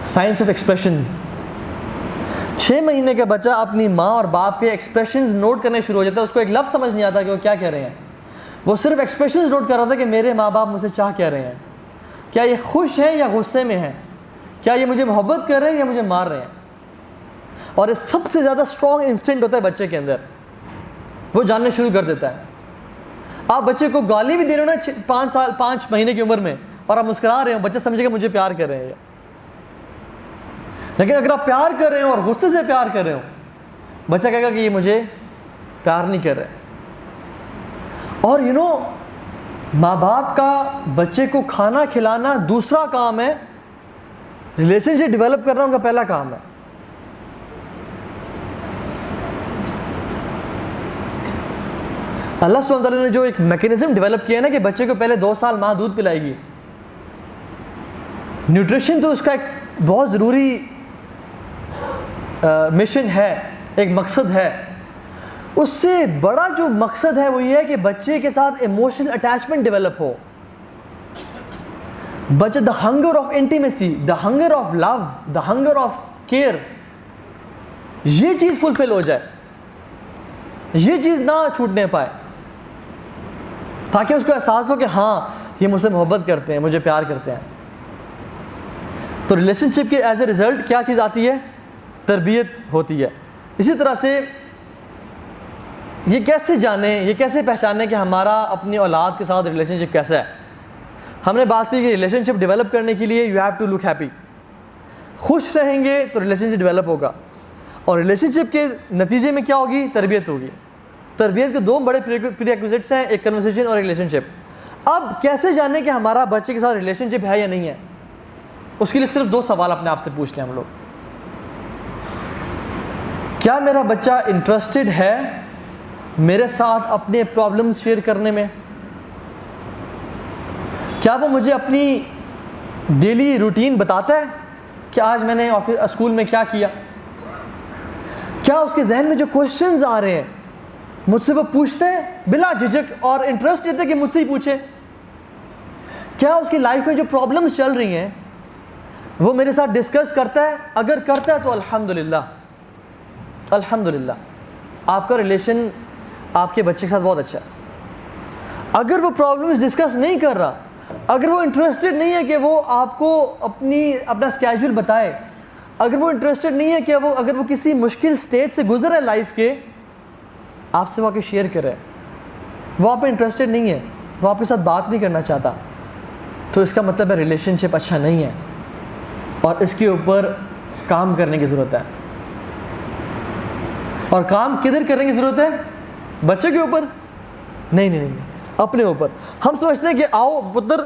science of expressions. 6 مہینے کا بچہ اپنی ماں اور باپ کے ایکسپریشنز نوٹ کرنے شروع ہو جاتا ہے. اس کو ایک لفظ سمجھ نہیں آتا کہ وہ کیا کہہ رہے ہیں, وہ صرف ایکسپریشنز نوٹ کر رہا تھا کہ میرے ماں باپ مجھ سے کیا کہہ رہے ہیں, کیا یہ خوش ہیں یا غصے میں ہیں, کیا یہ مجھے محبت کر رہے ہیں یا مجھے مار رہے ہیں. اور یہ سب سے زیادہ اسٹرانگ انسٹنکٹ ہوتا ہے بچے کے اندر, وہ جاننا شروع کر دیتا ہے. آپ بچے کو گالی بھی دے رہے ہو نا 5 مہینے کی عمر میں, اور آپ مسکرا رہے ہو, بچہ سمجھے گا مجھے پیار کر رہے ہیں. لیکن اگر آپ پیار کر رہے ہو اور غصے سے پیار کر رہے ہو, بچہ کہے گا کہ یہ مجھے پیار نہیں کر رہے. اور ماں باپ کا بچے کو کھانا کھلانا دوسرا کام ہے, ریلیشن شپ ڈیولپ کرنا ان کا پہلا کام ہے. اللہ سبحانہ وتعالیٰ نے جو ایک میکینزم ڈیولپ کیا ہے نا کہ بچے کو پہلے 2 سال ماں دودھ پلائے گی، نیوٹریشن تو اس کا ایک بہت ضروری مشن ہے، ایک مقصد ہے. اس سے بڑا جو مقصد ہے وہ یہ ہے کہ بچے کے ساتھ ایموشنل اٹیچمنٹ ڈیولپ ہو. بچہ the hunger of intimacy, the hunger of love, the hunger of care, یہ چیز فلفل ہو جائے، یہ چیز نہ چھوٹنے پائے، تاکہ اس کو احساس ہو کہ ہاں یہ مجھ سے محبت کرتے ہیں، مجھے پیار کرتے ہیں. تو ریلیشن شپ کے ایز اے ریزلٹ کیا چیز آتی ہے؟ تربیت ہوتی ہے. اسی طرح سے یہ کیسے جانیں، یہ کیسے پہچانیں کہ ہمارا اپنی اولاد کے ساتھ ریلیشن شپ کیسا ہے؟ ہم نے بات کی کہ ریلیشن شپ ڈیولپ کرنے کے لیے you have to look happy. خوش رہیں گے تو ریلیشن شپ ڈیولپ ہوگا، اور ریلیشن شپ کے نتیجے میں کیا ہوگی؟ تربیت ہوگی. تربیت کے 2 بڑے پری ایکوزٹس ہیں، ایک کنورسیشن اور ریلیشن شپ. اب کیسے جانیں کہ ہمارا بچے کے ساتھ ریلیشن شپ ہے یا نہیں ہے؟ اس کے لیے صرف 2 سوال اپنے آپ سے پوچھ لیں ہم لوگ. کیا میرا بچہ انٹرسٹڈ ہے میرے ساتھ اپنے پرابلمز شیئر کرنے میں؟ کیا وہ مجھے اپنی ڈیلی روٹین بتاتا ہے کہ آج میں نے اسکول میں کیا کیا؟ کیا اس کے ذہن میں جو کوشچنز آ رہے ہیں مجھ سے وہ پوچھتے ہیں بلا جھجک اور انٹرسٹ لیتے کہ مجھ سے ہی پوچھے؟ کیا اس کی لائف میں جو پرابلمز چل رہی ہیں وہ میرے ساتھ ڈسکس کرتا ہے؟ اگر کرتا ہے تو الحمدللہ، الحمدللہ آپ کا ریلیشن آپ کے بچے کے ساتھ بہت اچھا ہے. اگر وہ پرابلمز ڈسکس نہیں کر رہا، اگر وہ انٹرسٹڈ نہیں ہے کہ وہ آپ کو اپنا اسکیجول بتائے، اگر وہ انٹرسٹڈ نہیں ہے کہ اگر وہ کسی مشکل سٹیج سے گزر ہے لائف کے، آپ سے وہ آ کے شیئر کرے، وہ آپ پہ انٹرسٹڈ نہیں ہے، وہ آپ کے ساتھ بات نہیں کرنا چاہتا، تو اس کا مطلب ہے ریلیشن شپ اچھا نہیں ہے اور اس کے اوپر کام کرنے کی ضرورت ہے. اور کام کدھر کرنے کی ضرورت ہے؟ بچے کے اوپر؟ نہیں، اپنے اوپر. ہم سمجھتے ہیں کہ آؤ پتر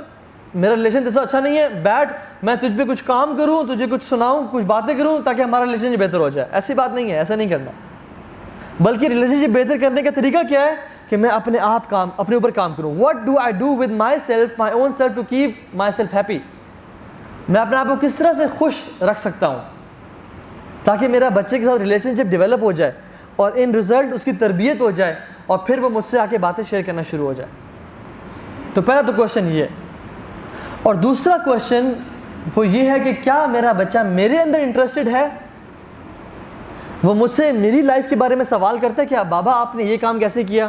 میرا ریلیشن جیسا اچھا نہیں ہے، بیٹھ میں تجھ پہ کچھ کام کروں، تجھے کچھ سناؤں، کچھ باتیں کروں تاکہ ہمارا ریلیشن شپ بہتر ہو جائے. ایسی بات نہیں ہے، ایسا نہیں کرنا. بلکہ ریلیشن شپ بہتر کرنے کا طریقہ کیا ہے کہ میں اپنے اوپر کام کروں. What do I do with myself, my own self to keep myself happy. میں اپنے آپ کو کس طرح سے خوش رکھ سکتا ہوں تاکہ میرا بچے کے ساتھ ریلیشن شپ ڈیولپ ہو جائے اور ان رزلٹ اس کی تربیت ہو جائے اور پھر وہ مجھ سے آ کے باتیں شیئر کرنا شروع ہو جائے. تو پہلا تو کویشچن یہ ہے. اور دوسرا کویشچن وہ یہ ہے کہ کیا میرا بچہ میرے اندر انٹرسٹڈ ہے؟ وہ مجھ سے میری لائف کے بارے میں سوال کرتا ہے کہ بابا آپ نے یہ کام کیسے کیا،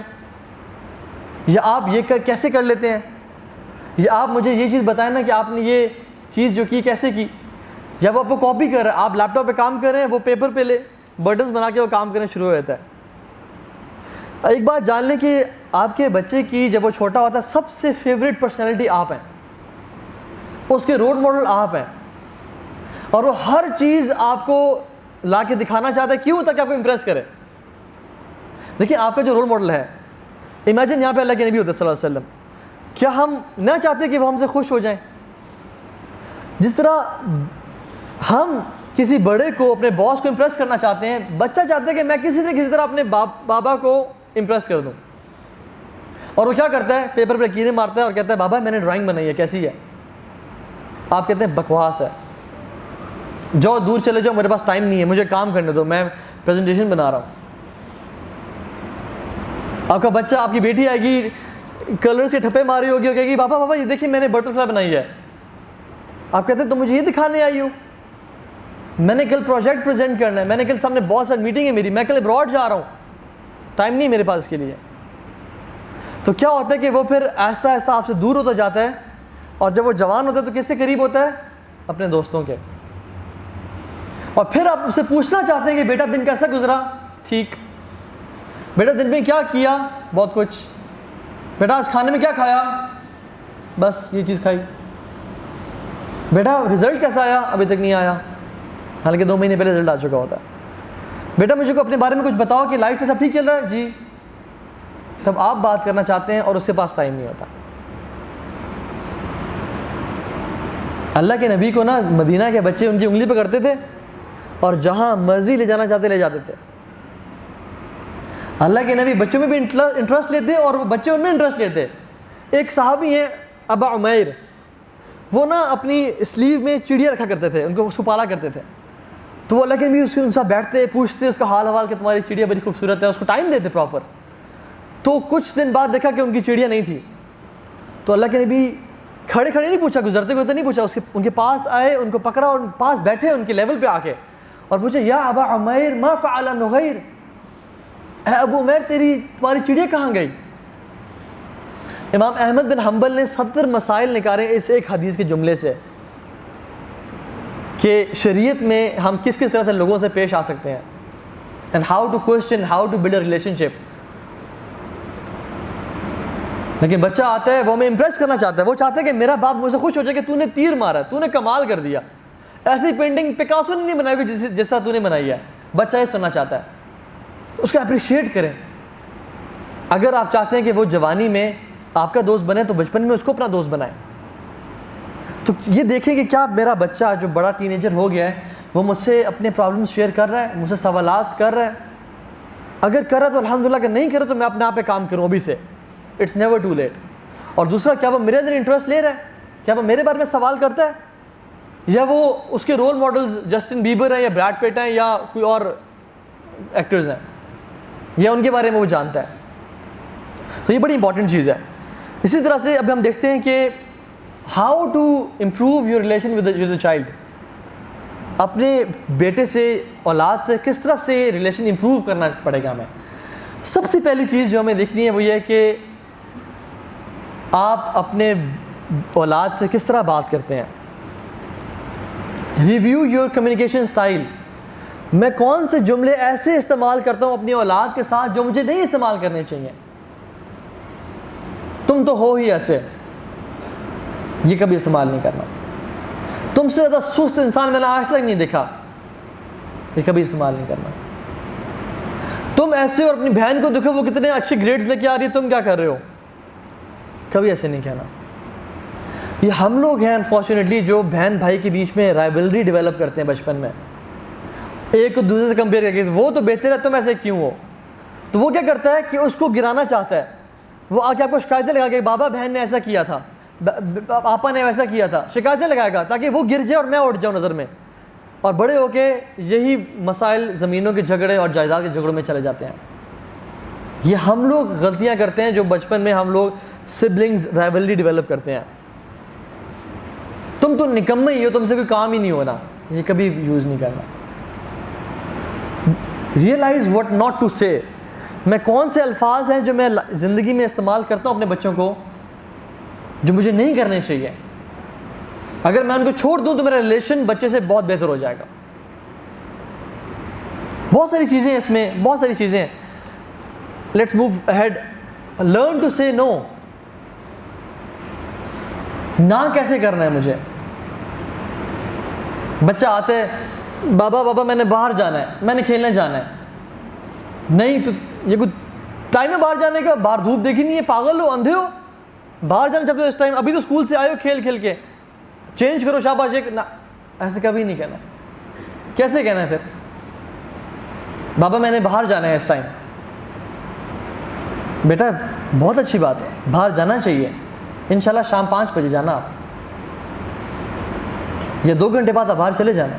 یا آپ یہ کیسے کر لیتے ہیں، یا آپ مجھے یہ چیز بتائیں نا کہ آپ نے یہ چیز جو کی کیسے کی. یا وہ آپ کو کاپی کر رہا ہے، آپ لیپ ٹاپ پہ کام کر رہے ہیں، وہ پیپر پہ لے بٹنس بنا کے وہ کام کرنا شروع ہو جاتا ہے. ایک بات جان لیں کہ آپ کے بچے کی جب وہ چھوٹا ہوتا ہے سب سے فیوریٹ پرسنالٹی آپ ہیں، اس کے رول ماڈل آپ ہیں، اور وہ ہر چیز آپ کو لا کے دکھانا چاہتا ہے. کیوں؟ تاکہ آپ کو امپریس کرے. دیکھیں آپ کا جو رول ماڈل ہے، امیجن یہاں پہ اللہ کے نبی ہوتے ہیں صلی اللہ علیہ وسلم، کیا ہم نہ چاہتے کہ وہ ہم سے خوش ہو جائیں؟ جس طرح ہم کسی بڑے کو، اپنے باس کو امپریس کرنا چاہتے ہیں، بچہ چاہتا ہے کہ میں کسی طرح اپنے بابا کو امپریس کر دوں. اور وہ کیا کرتا ہے؟ پیپر پہ لکیریں مارتا ہے اور کہتا ہے بابا میں نے ڈرائنگ بنائی ہے، کیسی ہے؟ آپ کہتے ہیں بکواس ہے، جاؤ دور چلے جاؤ، میرے پاس ٹائم نہیں ہے، مجھے کام کرنے دو، میں پریزنٹیشن بنا رہا ہوں. آپ کا بچہ، آپ کی بیٹی آئے گی، کلرز کے ٹھپے ماری ہوگی اور کہے گی بابا یہ دیکھیے میں نے بٹر فلائی بنائی ہے. آپ کہتے ہیں تم مجھے یہ دکھانے آئی ہو؟ میں نے کل پروجیکٹ پریزنٹ کرنا ہے، میں نے کل سامنے بہت ساری میٹنگ ہے میری، میں کل ابراڈ جا رہا ہوں، ٹائم نہیں میرے پاس اس کے لیے. تو کیا ہوتا ہے کہ وہ پھر آہستہ آہستہ آپ سے دور ہوتا جاتا ہے، اور جب وہ جوان ہوتا ہے تو کس سے قریب ہوتا ہے؟ اپنے دوستوں کے. اور پھر آپ اس سے پوچھنا چاہتے ہیں کہ بیٹا دن کیسا گزرا؟ ٹھیک. بیٹا دن میں کیا کیا؟ بہت کچھ. بیٹا آج کھانے میں کیا کھایا؟ بس یہ چیز کھائی. بیٹا رزلٹ کیسا آیا؟ ابھی تک نہیں آیا، حالانکہ 2 مہینے پہلے رزلٹ آ چکا ہوتا ہے. بیٹا مجھے کو اپنے بارے میں کچھ بتاؤ کہ لائف میں سب ٹھیک چل رہا ہے؟ جی. تب آپ بات کرنا چاہتے ہیں اور اس کے پاس ٹائم نہیں ہوتا. اللہ کے نبی کو نا مدینہ کے بچے ان کی انگلی پہ کرتے تھے اور جہاں مرضی لے جانا چاہتے لے جاتے تھے. اللہ کے نبی بچوں میں بھی انٹرسٹ لیتے اور وہ بچے ان میں انٹرسٹ لیتے. ایک صحابی ہیں ابا عمیر, وہ نا اپنی سلیو میں چڑیا رکھا کرتے تھے, اس کو پالا کرتے تھے. تو وہ اللہ کے نبی ان سے بیٹھتے, پوچھتے اس کا حال حوال کہ تمہاری چڑیا بڑی خوبصورت ہے, اس کو ٹائم دیتے پراپر. تو کچھ دن بعد دیکھا کہ ان کی چڑیا نہیں تھی. تو اللہ کے نبی کھڑے نہیں پوچھا, گزرتے نہیں پوچھا, ان کے پاس آئے, ان کو پکڑا اور پاس بیٹھے ان کے لیول پہ آ کے اور پوچھے یا ابا عمیر ما فعل نغیر, اے ابو عمیر تمہاری چڑیا کہاں گئی؟ امام احمد بن حنبل نے 70 مسائل نکالے اس ایک حدیث کے جملے سے کہ شریعت میں ہم کس طرح سے لوگوں سے پیش آ سکتے ہیں, and how to question, how to build a relationship. لیکن بچہ آتا ہے, وہ ہمیں امپریس کرنا چاہتا ہے, وہ چاہتا ہے کہ میرا باپ مجھ سے خوش ہو جائے کہ تو نے تیر مارا, تو نے کمال کر دیا, ایسی پینٹنگ پکاسو نے نہیں بنائی ہوئی جس طرح تو نے بنائی ہے. بچہ یہ سننا چاہتا ہے, اس کو اپریشیٹ کریں. اگر آپ چاہتے ہیں کہ وہ جوانی میں آپ کا دوست بنے تو بچپن میں اس کو اپنا دوست بنائیں. تو یہ دیکھیں کہ کیا میرا بچہ جو بڑا ٹین ایجر ہو گیا ہے وہ مجھ سے اپنے پرابلمس شیئر کر رہا ہے, مجھ سے سوالات کر رہا ہے. اگر کر رہا ہے تو الحمدللہ, اگر نہیں کر رہا تو میں اپنے آپ پہ کام کروں ابھی سے, اٹس نیور ٹو لیٹ. اور دوسرا, کیا وہ میرے اندر انٹرسٹ لے رہا ہے, کیا وہ میرے بارے میں سوال کرتا ہے, یا وہ اس کے رول ماڈلز جسٹن بیبر ہیں یا بریڈ پیٹ ہیں یا کوئی اور ایکٹرز ہیں, یا ان کے بارے میں وہ جانتا ہے. تو یہ بڑی امپورٹنٹ چیز ہے. اسی طرح سے اب ہم دیکھتے ہیں کہ how to improve your relation with a child. اپنے بیٹے سے, اولاد سے کس طرح سے ریلیشن امپروو کرنا پڑے گا ہمیں. سب سے پہلی چیز جو ہمیں دیکھنی ہے وہ یہ ہے کہ آپ اپنے اولاد سے کس طرح بات کرتے ہیں. Review your communication style. میں کون سے جملے ایسے استعمال کرتا ہوں اپنی اولاد کے ساتھ جو مجھے نہیں استعمال کرنے چاہیے. تم تو ہو ہی ایسے, یہ کبھی استعمال نہیں کرنا. تم سے زیادہ سست انسان میں نے آج تک نہیں دیکھا, یہ کبھی استعمال نہیں کرنا. تم ایسے, اور اپنی بہن کو دیکھو وہ کتنے اچھے گریڈز لے کے آ رہی ہے, تم کیا کر رہے ہو, کبھی ایسے نہیں کہنا. یہ ہم لوگ ہیں انفارچونیٹلی جو بہن بھائی کے بیچ میں رائیولری ڈیولپ کرتے ہیں بچپن میں, ایک کو دوسرے سے کمپیئر کر کے وہ تو بہتر ہے, تم ایسے کیوں ہو. تو وہ کیا کرتا ہے کہ اس کو گرانا چاہتا ہے. وہ آ کے آپ کو شکایتیں لگا کہ بابا بہن نے ایسا کیا تھا, آپا نے ویسا کیا تھا, شکایتیں لگائے گا تاکہ وہ گر جائے اور میں اٹھ جاؤں نظر میں. اور بڑے ہو کے یہی مسائل, زمینوں کے جھگڑے اور جائیداد کے جھگڑوں میں چلے جاتے ہیں. یہ ہم لوگ غلطیاں کرتے ہیں جو بچپن میں ہم لوگ سبلنگز رائیولری ڈیولپ کرتے ہیں. تم تو نکمے ہی ہو, تم سے کوئی کام ہی نہیں ہونا, یہ کبھی یوز نہیں کرنا. ریئلائز واٹ ناٹ ٹو سے. میں کون سے الفاظ ہیں جو میں زندگی میں استعمال کرتا ہوں اپنے بچوں کو جو مجھے نہیں کرنے چاہیے. اگر میں ان کو چھوڑ دوں تو میرا ریلیشن بچے سے بہت بہتر ہو جائے گا. بہت ساری چیزیں اس میں, بہت ساری چیزیں. Let's move ahead. Learn to say no. نہ کیسے کرنا ہے مجھے. بچہ آتا ہے, بابا میں نے باہر جانا ہے, میں نے کھیلنے جانا ہے. نہیں تو یہ کوئی ٹائم ہے باہر جانے کا, باہر دھوپ دیکھی نہیں ہے, پاگل ہو, اندھے ہو, باہر جانا چاہتے ہو اس ٹائم, ابھی تو اسکول سے آئے ہو کھیل کے, چینج کرو شاباش. نہ, ایسے کبھی نہیں کہنا. کیسے کہنا ہے پھر, بابا میں نے باہر جانا ہے اس ٹائم. بیٹا بہت اچھی بات ہے, باہر جانا چاہیے, انشاءاللہ شام 5 بجے جانا آپ, یا 2 گھنٹے بعد آپ باہر چلے جانا.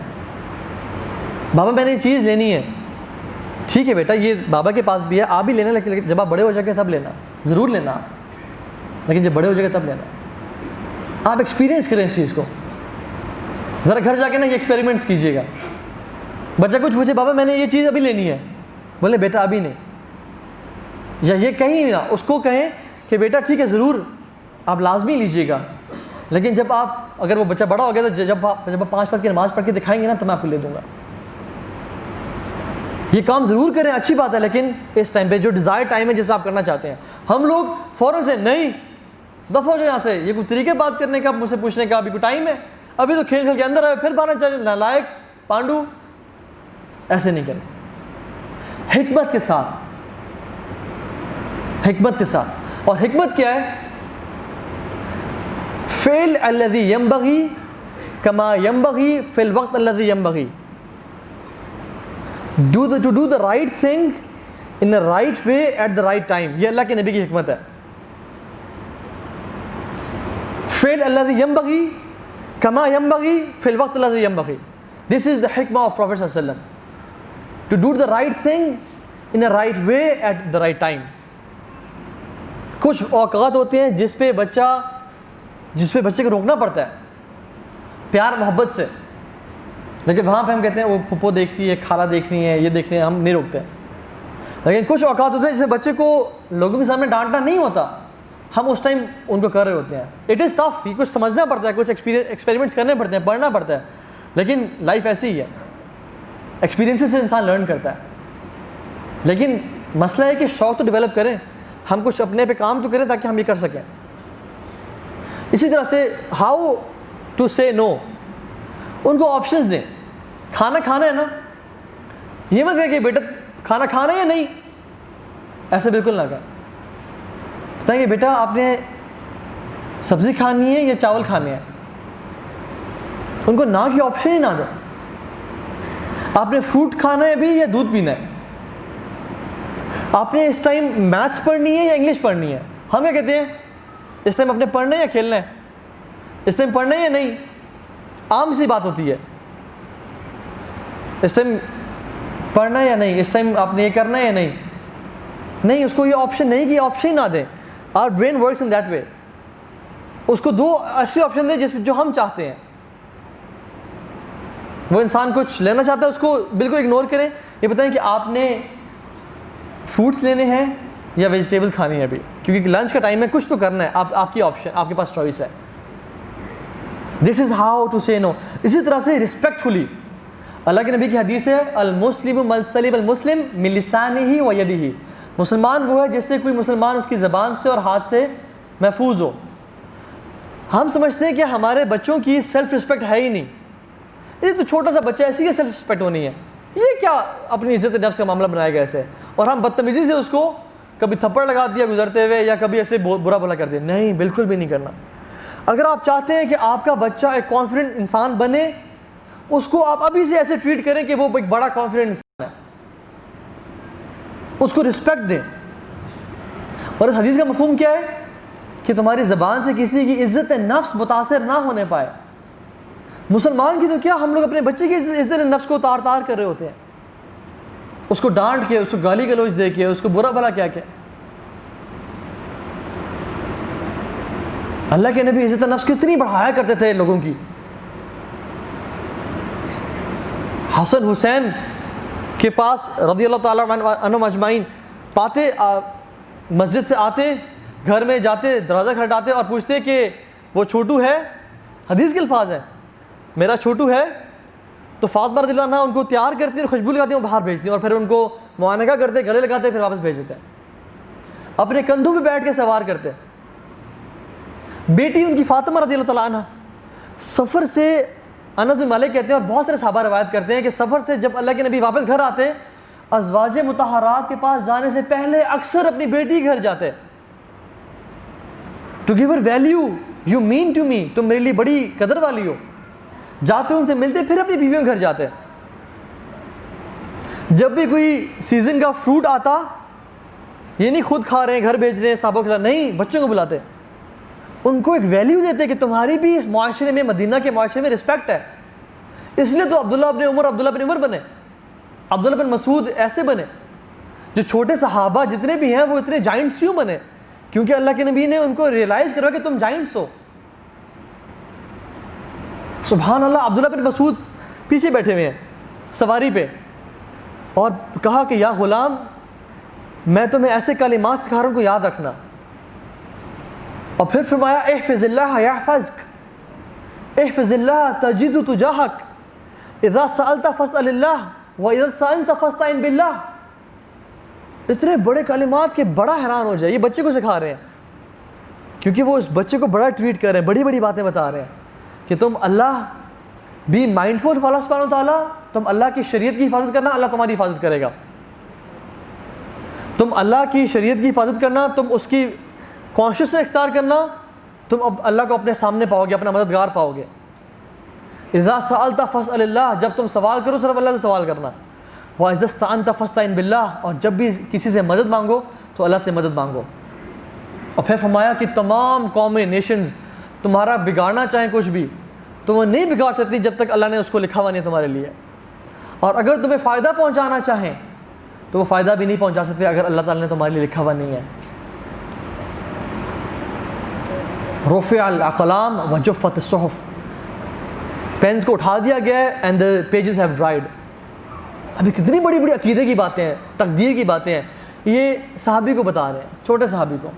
بابا میں نے یہ چیز لینی ہے. ٹھیک ہے بیٹا, یہ بابا کے پاس بھی ہے, آپ بھی لینا, لیکن جب آپ بڑے ہو جائیں گے تب لینا, ضرور لینا آپ, لیکن جب بڑے ہو جائیں گے تب لینا. آپ ایکسپیرینس کریں اس چیز کو, ذرا گھر جا کے نا یہ ایکسپیریمنٹس کیجیے گا. بچہ کچھ پوچھے, بابا میں نے یہ چیز ابھی لینی ہے, بولے بیٹا ابھی نہیں. یا یہ کہیں نا, اس کو کہیں کہ بیٹا ٹھیک ہے ضرور آپ لازمی لیجیے گا, لیکن جب آپ, اگر وہ بچہ بڑا ہو گیا تو جب آپ 5 وقت کی نماز پڑھ کے دکھائیں گے نا تو میں آپ کو لے دوں گا. یہ کام ضرور کریں, اچھی بات ہے, لیکن اس ٹائم پہ جو ڈیزائر ٹائم ہے جس پہ آپ کرنا چاہتے ہیں. ہم لوگ فوراً سے نہیں, دفعہ ہو جائے یہاں سے, یہ کوئی طریقے بات کرنے کا, مجھ سے پوچھنے کا ابھی کوئی ٹائم ہے, ابھی تو کھیل کے اندر آئے پھر باہر چلے, نالائق پانڈو. ایسے نہیں کرنا. حکمت کے ساتھ, حکمت کے ساتھ. اور حکمت کیا ہے؟ فعل الذی ینبغی کما ینبغی فی الوقت الذی ینبغی. To do the right thing in a right way at the right time. یہ اللہ کے نبی کی حکمت ہے. فعل الذی ینبغی کما ینبغی فی الوقت الذی ینبغی. This is the hikmah of Prophet sallallahu alaihi wasallam, to do the right thing in a right way at the right time. کچھ اوقات ہوتے ہیں جس پہ بچے کو روکنا پڑتا ہے پیار محبت سے, لیکن وہاں پہ ہم کہتے ہیں وہ پھپھو دیکھنی ہے, خالہ دیکھنی ہے, یہ دیکھنی ہے, ہم نہیں روکتے. لیکن کچھ اوقات ہوتے ہیں جس میں بچے کو لوگوں کے سامنے ڈانٹنا نہیں ہوتا, ہم اس ٹائم ان کو کر رہے ہوتے ہیں. اٹ از ٹف, یہ کچھ سمجھنا پڑتا ہے, کچھ ایکسپیریمنٹس کرنے پڑتے ہیں, پڑھنا پڑتا ہے, لیکن لائف ایسی ہی ہے, ایکسپیرینسز سے انسان لرن کرتا ہے. لیکن مسئلہ ہے کہ شوق تو ڈیولپ کریں, ہم کچھ اپنے پہ کام تو کریں تاکہ ہم یہ کر سکیں. اسی طرح سے ہاؤ ٹو سے نو, ان کو آپشنز دیں. کھانا کھانا ہے نا, یہ مت کہیں کہ بیٹا کھانا کھانا ہے یا نہیں, ایسے بالکل نہ کہیں. بتائیں کہ بیٹا آپ نے سبزی کھانی ہے یا چاول کھانے ہیں, ان کو نہ کی آپشن ہی نہ دیں. آپ نے فروٹ کھانا ہے بھی یا دودھ پینا ہے, آپ نے اس ٹائم میتھس پڑھنی ہے یا انگلش پڑھنی ہے. ہم کیا کہتے ہیں, اس ٹائم اپنے پڑھنا ہے یا کھیلنا ہے, اس ٹائم پڑھنا ہے یا نہیں. عام سی بات ہوتی ہے, اس ٹائم پڑھنا ہے یا نہیں, اس ٹائم آپ نے یہ کرنا ہے یا نہیں. نہیں, اس کو یہ آپشن نہیں کی آپشن ہی نہ دیں. Our brain works in that way. اس کو دو ایسی آپشن دیں جو ہم چاہتے ہیں. وہ انسان کچھ لینا چاہتا ہے, اس کو بالکل اگنور کریں. یہ بتائیں کہ آپ نے فروٹس لینے ہیں یا ویجیٹیبل کھانی ہے ابھی, کیونکہ لنچ کا ٹائم ہے, کچھ تو کرنا ہے. آپ کی آپشن, آپ کے پاس چوائس ہے. دس از ہاؤ ٹو سے نو. اسی طرح سے ریسپیکٹفلی, اللہ کے نبی کی حدیث ہے, المسلم من سلم المسلم من لسانہ و یدہ. مسلمان وہ ہے جس سے کوئی مسلمان اس کی زبان سے اور ہاتھ سے محفوظ ہو. ہم سمجھتے ہیں کہ ہمارے بچوں کی سیلف رسپیکٹ ہے ہی نہیں, یہ تو چھوٹا سا بچہ ایسی ہے سیلف رسپیکٹ ہونی ہے, یہ کیا اپنی عزت نفس کا معاملہ بنایا گیا ایسے, اور ہم بدتمیزی سے اس کو کبھی تھپڑ لگا دیا گزرتے ہوئے یا کبھی ایسے برا بھلا کر دیا. نہیں, بالکل بھی نہیں کرنا. اگر آپ چاہتے ہیں کہ آپ کا بچہ ایک کانفیڈنٹ انسان بنے, اس کو آپ ابھی سے ایسے ٹریٹ کریں کہ وہ ایک بڑا کانفیڈنٹ انسان ہے, اس کو رسپیکٹ دیں. اور اس حدیث کا مفہوم کیا ہے کہ تمہاری زبان سے کسی کی عزت نفس متاثر نہ ہونے پائے. مسلمان کی تو کیا, ہم لوگ اپنے بچے کی عزت نفس کو تار تار کر رہے ہوتے ہیں, اس کو ڈانٹ کے, اس کو گالی گلوچ دے کے, اس کو برا بھلا کیا کہ. اللہ کے نبی عزت نفس کتنی بڑھایا کرتے تھے لوگوں کی. حسن حسین کے پاس رضی اللہ تعالیٰ عنہم اجمعین پاتے, مسجد سے آتے, گھر میں جاتے, دروازہ کھٹکاتے اور پوچھتے کہ وہ چھوٹو ہے. حدیث کے الفاظ ہیں, میرا چھوٹو ہے. تو فاطمہ رضی اللہ عنہا ان کو تیار کرتی ہیں, خوشبو لگاتی ہیں, باہر بھیجتی ہیں, اور پھر ان کو معانقہ کرتے, گلے لگاتے, پھر واپس بھیج دیتے ہیں. اپنے کندھوں پہ بیٹھ کے سوار کرتے. بیٹی ان کی فاطمہ رضی اللہ تعالیٰ عنہ سفر سے, انس بن مالک کہتے ہیں اور بہت سارے صحابہ روایت کرتے ہیں کہ سفر سے جب اللہ کے نبی واپس گھر آتے, ازواج مطہرات کے پاس جانے سے پہلے اکثر اپنی بیٹی کے گھر جاتے. To give her value, you mean to me, تم میرے لیے بڑی قدر والی ہو. جاتے ان سے ملتے, پھر اپنی بیویوں کے گھر جاتے. جب بھی کوئی سیزن کا فروٹ آتا, یہ نہیں خود کھا رہے ہیں, گھر بھیج رہے ہیں صحابوں کے ساتھ, نہیں, بچوں کو بلاتے, ان کو ایک ویلیو دیتے کہ تمہاری بھی اس معاشرے میں, مدینہ کے معاشرے میں رسپیکٹ ہے. اس لیے تو عبداللہ بن عمر بنے, عبداللہ بن مسعود ایسے بنے. جو چھوٹے صحابہ جتنے بھی ہیں وہ اتنے جائنٹس کیوں بنے؟ کیونکہ اللہ کے نبی نے ان کو ریئلائز کروا کہ تم جائنٹس ہو. سبحان اللہ. عبداللہ بن مسعود پیچھے بیٹھے ہوئے ہیں سواری پہ, اور کہا کہ یا غلام, میں تمہیں ایسے کلمات سکھا رہا ہوں کو یاد رکھنا. اور پھر فرمایا احفظ اللہ یحفظک, احفظ اللہ تجد تجاہک, اذا سألت فاسأل اللہ واذا استعنت فاستعن باللہ. اتنے بڑے کلمات کے بڑا حیران ہو جائے. یہ بچے کو سکھا رہے ہیں کیونکہ وہ اس بچے کو بڑا ٹریٹ کر رہے ہیں, بڑی بڑی باتیں بتا رہے ہیں کہ تم اللہ بی مائنڈفل آف اللہ سبحانہ وتعالیٰ, تم اللہ کی شریعت کی حفاظت کرنا, اللہ تمہاری حفاظت کرے گا. تم اللہ کی شریعت کی حفاظت کرنا, تم اس کی کانشیس اختیار کرنا, تم اب اللہ کو اپنے سامنے پاؤ گے, اپنا مددگار پاؤ گے. اذا سألت فاسأل اللہ, جب تم سوال کرو صرف اللہ سے سوال کرنا. وَإِذَا اسْتَعَنْتَ فَاسْتَعِنْ بِاللَّهِ، اور جب بھی کسی سے مدد مانگو تو اللہ سے مدد مانگو. اور پھر فرمایا کہ تمام قومیں، نیشنز تمہارا بگاڑنا چاہیں کچھ بھی تو وہ نہیں بگاڑ سکتی جب تک اللہ نے اس کو لکھا ہوا نہیں ہے تمہارے لیے. اور اگر تمہیں فائدہ پہنچانا چاہیں تو وہ فائدہ بھی نہیں پہنچا سکتے اگر اللہ تعالیٰ نے تمہارے لیے لکھا ہوا نہیں ہے. رفع الاقلام وجفت الصحف، پینس کو اٹھا دیا گیا ہے and the pages have dried. ابھی کتنی بڑی بڑی عقیدے کی باتیں ہیں، تقدیر کی باتیں ہیں. یہ صحابی کو بتا رہے ہیں، چھوٹے صحابی کو،